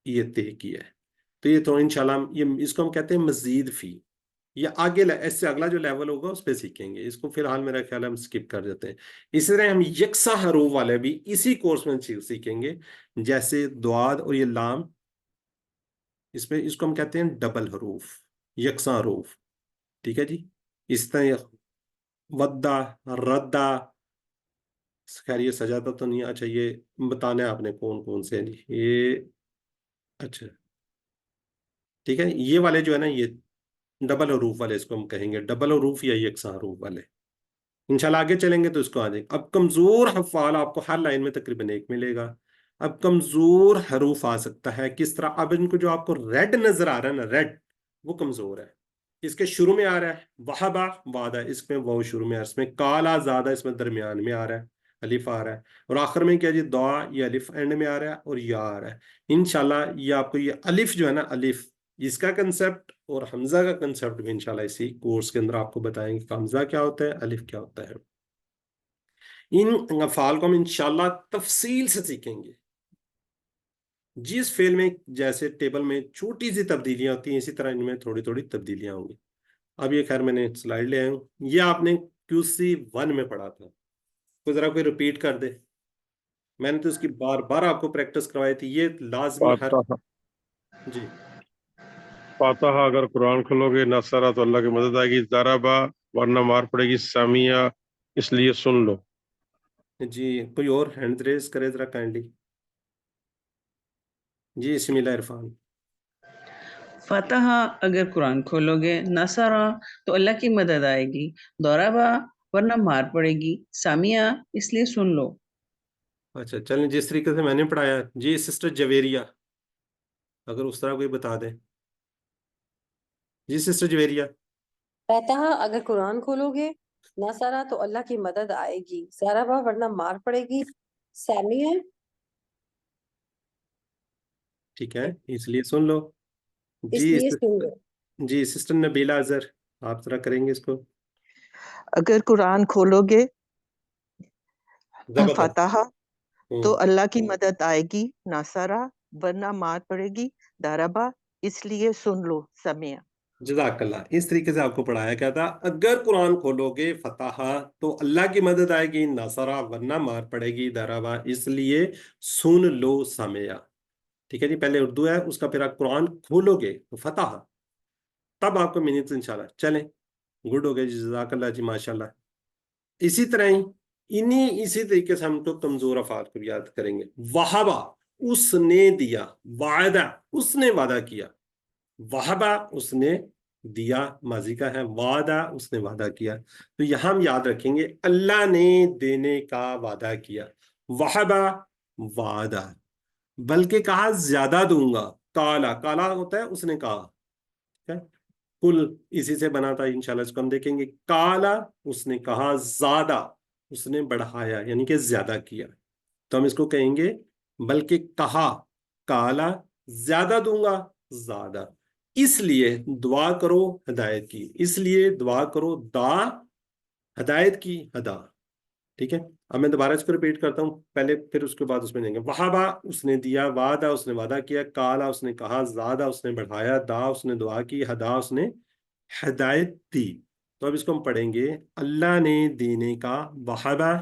ये तय किया है। तो ये तो इंशाल्लाह ये इसको हम कहते हैं मजीद फी। ये आगे इससे अगला जो लेवल होगा उस पर सीखेंगे। इसको फिलहाल मेरा ख्याल है हम स्किप कर देते हैं। इसी तरह हम यकसा हरूफ वाले भी इसी कोर्स में सीखेंगे, जैसे द्वाद और ये लाम। इसमें इसको हम कहते हैं डबल हरूफ, यकसा हरूफ। ठीक है जी। इस तरह वद्दा, रद्दा। खैर ये सजादा तो नहीं। अच्छा ये बताना है आपने कौन कौन से हैं जी ये। अच्छा ठीक है, ये वाले जो है ना, ये डबल हरूफ वाले इसको हम कहेंगे, डबल हरूफ या यकसा हरूफ वाले। इंशाल्लाह आगे चलेंगे तो इसको आ जाएंगे। अब कमजोर हफ़ाल आपको हर लाइन में तकरीबन एक मिलेगा। अब कमजोर हरूफ आ सकता है किस तरह? अब इनको जो आपको रेड नजर आ रहा है ना, रेड, वो कमजोर है। इसके शुरू में आ रहा है वहाबा, वादा, इसमें वो शुरू में आ रहा है। इसमें काला ज्यादा, इसमें दरमियान में आ रहा है, अलिफ आ रहा है। और आखिर में क्या जी? दुआ, ये अलिफ एंड में आ रहा है और या आ रहा है। इंशाल्लाह ये आपको ये अलिफ जो है ना, अलिफ, इसका कंसेप्ट और हमजा का कंसेप्ट भी इंशाल्लाह इसी कोर्स के अंदर आपको बताएंगे कि हमजा क्या होता है, अलिफ क्या होता है। इन अफ़ाल को हम इंशाल्लाह तफसील से सीखेंगे। जिस फेल में जैसे टेबल में छोटी सी तब्दीलियां होती हैं, इसी तरह इनमें थोड़ी थोड़ी तब्दीलियां होंगी। अब ये खैर मैंने स्लाइड ले आया हूँ, ये आपने QC1 में पढ़ा था, तो जरा कोई रिपीट कर दे। मैंने तो इसकी बार बार आपको प्रैक्टिस करवाई थी, ये लाजमी हर फातहा जी फातहा अगर कुरान खोलोगे नसरा तो अल्लाह की मदद आएगी, ज़राबा वरना मार पड़ेगी, सामिया इसलिए सुन लो। जी। कोई और हैंड रेज करे जरा काइंडली। जी इस्मिल्लाह इरफान। फतह अगर कुरान खोलोगे, नसरा तो अल्लाह की मदद आएगी, दौराबा वरना मार पड़ेगी, सामिया इसलिए सुन लो। अच्छा चलें, जिस तरीके से मैंने पढ़ाया। जी सिस्टर जवेरिया, अगर उस तरह कोई बता दे। जी सिस्टर जवेरिया। फतह अगर कुरान खोलोगे, नसरा तो अल्लाह की मदद आएगी, ज़राबा वरना मार पड़ेगी, सामिया ठीक है, इसलिए सुन लो। जी इसलिए सुन लो। जी सिस्टर नबीला अजहर, आप जरा करेंगे इसको। अगर कुरान खोलोगे जबरदस्त। फतहा तो अल्लाह की मदद आएगी, नासरा वरना मार पड़ेगी, दाराबा इसलिए सुन लो, समिया। जज़ाकल्लाह। इस तरीके से आपको पढ़ाया गया था, अगर कुरान खोलोगे फतह तो अल्लाह की मदद आएगी, नसरा वरना मार पड़ेगी, दराबा इसलिए सुन लो, सामिया। ठीक है जी, पहले उर्दू है, उसका फिर आप कुरान खोलोगे तो फतह, तब आपको मीनिंग इंशाल्लाह। चलें, गुड हो गया जी, जज़ाकल्लाह जी, माशाल्लाह। इसी तरह ही इसी तरीके से हम तो कमजोर अफाल को भी याद करेंगे। वहाबा उसने दिया, वादा उसने वादा किया, वहाबा उसने दिया माजी का है, वादा उसने वादा किया। तो यहां हम याद रखेंगे अल्लाह ने देने का वादा किया, वहाबा वादा, बल्कि कहा ज्यादा दूंगा, काला काला होता है उसने कहा, ठीक है, कुल इसी से बना था, इंशाल्लाह इसको हम देखेंगे। काला उसने कहा, ज्यादा उसने बढ़ाया यानी कि ज्यादा किया, तो हम इसको कहेंगे बल्कि कहा, काला, ज्यादा दूंगा, ज्यादा, इसलिए दुआ करो हदायत की, इसलिए दुआ करो दा, हदायत की, हदा। ठीक है, अब मैं दोबारा इसको रिपीट करता हूँ पहले, फिर उसके बाद उसमें देंगे। वहाबा उसने दिया, वादा उसने वादा किया, काला उसने कहा, ज्यादा उसने बढ़ाया, दा उसने दुआ की, हदा उसने हदायत दी। तो अब इसको हम पढ़ेंगे, अल्लाह ने देने का वहाबा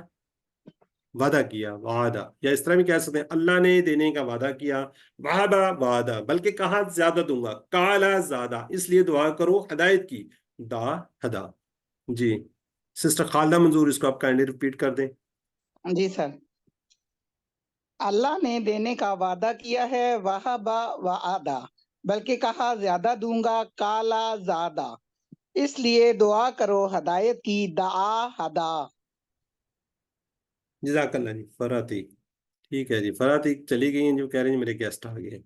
वादा किया, वादा, या इस तरह भी कह सकते हैं, अल्लाह ने देने का वादा किया, वादा वादा, बल्कि कहा ज्यादा दूंगा, काला ज्यादा, इसलिए दुआ करो हदायत की, दा हदा। जी सिस्टर खालदा मंजूर, इसको आप काइंडली रिपीट कर दें। जी सर। अल्लाह ने देने का वादा किया है, वहाबा वादा, बल्कि कहा ज्यादा दूंगा, काला ज्यादा, इसलिए दुआ करो हदायत की, दा हदा। जज़ाकल्लाह जी। फराती, ठीक है जी, फराती चली गई हैं, जो कह रही हैं मेरे गेस्ट आ गए।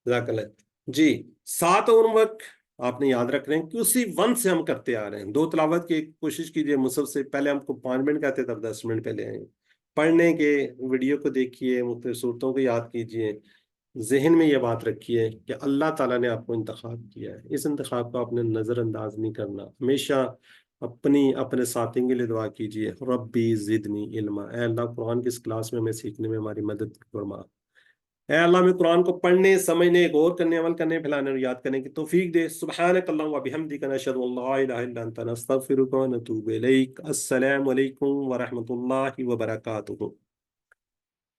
जज़ाकल्लाह जी। 7 होमवर्क आपने याद रख रहे हैं, QC1 से हम करते आ रहे हैं। 2 तिलावत की कोशिश कीजिए मुसहफ से, पहले हमको 5 मिनट कहते तब 10 मिनट पहले आए। पढ़ने के वीडियो को देखिए, मुख्तलिफ सूरतों को याद कीजिए, जहन में ये बात रखिए कि अल्लाह ताला ने आपको इंतखाब किया है, इस इंतखाब को आपने नज़रअंदाज नहीं करना। हमेशा अपने साथियों के लिए दुआ कीजिए, रब्बी ज़िदनी इल्मा, ऐ अल्लाह कुरान की इस क्लास में हमें सीखने में हमारी मदद फरमा। ऐ अल्लाह में कुरान को पढ़ने, समझने, गौर करने, अमल करने, फैलाने और याद करने की तौफीक दे। सुब्हानक अल्लाहुम्मा व बिहम्दिका नशहदु अल्ला इलाहा इल्ला अंता नस्तगफिरुका व नतूबु इलैक। अस्सलामु अलैकुम व रहमतुल्लाहि व बरकातुहू।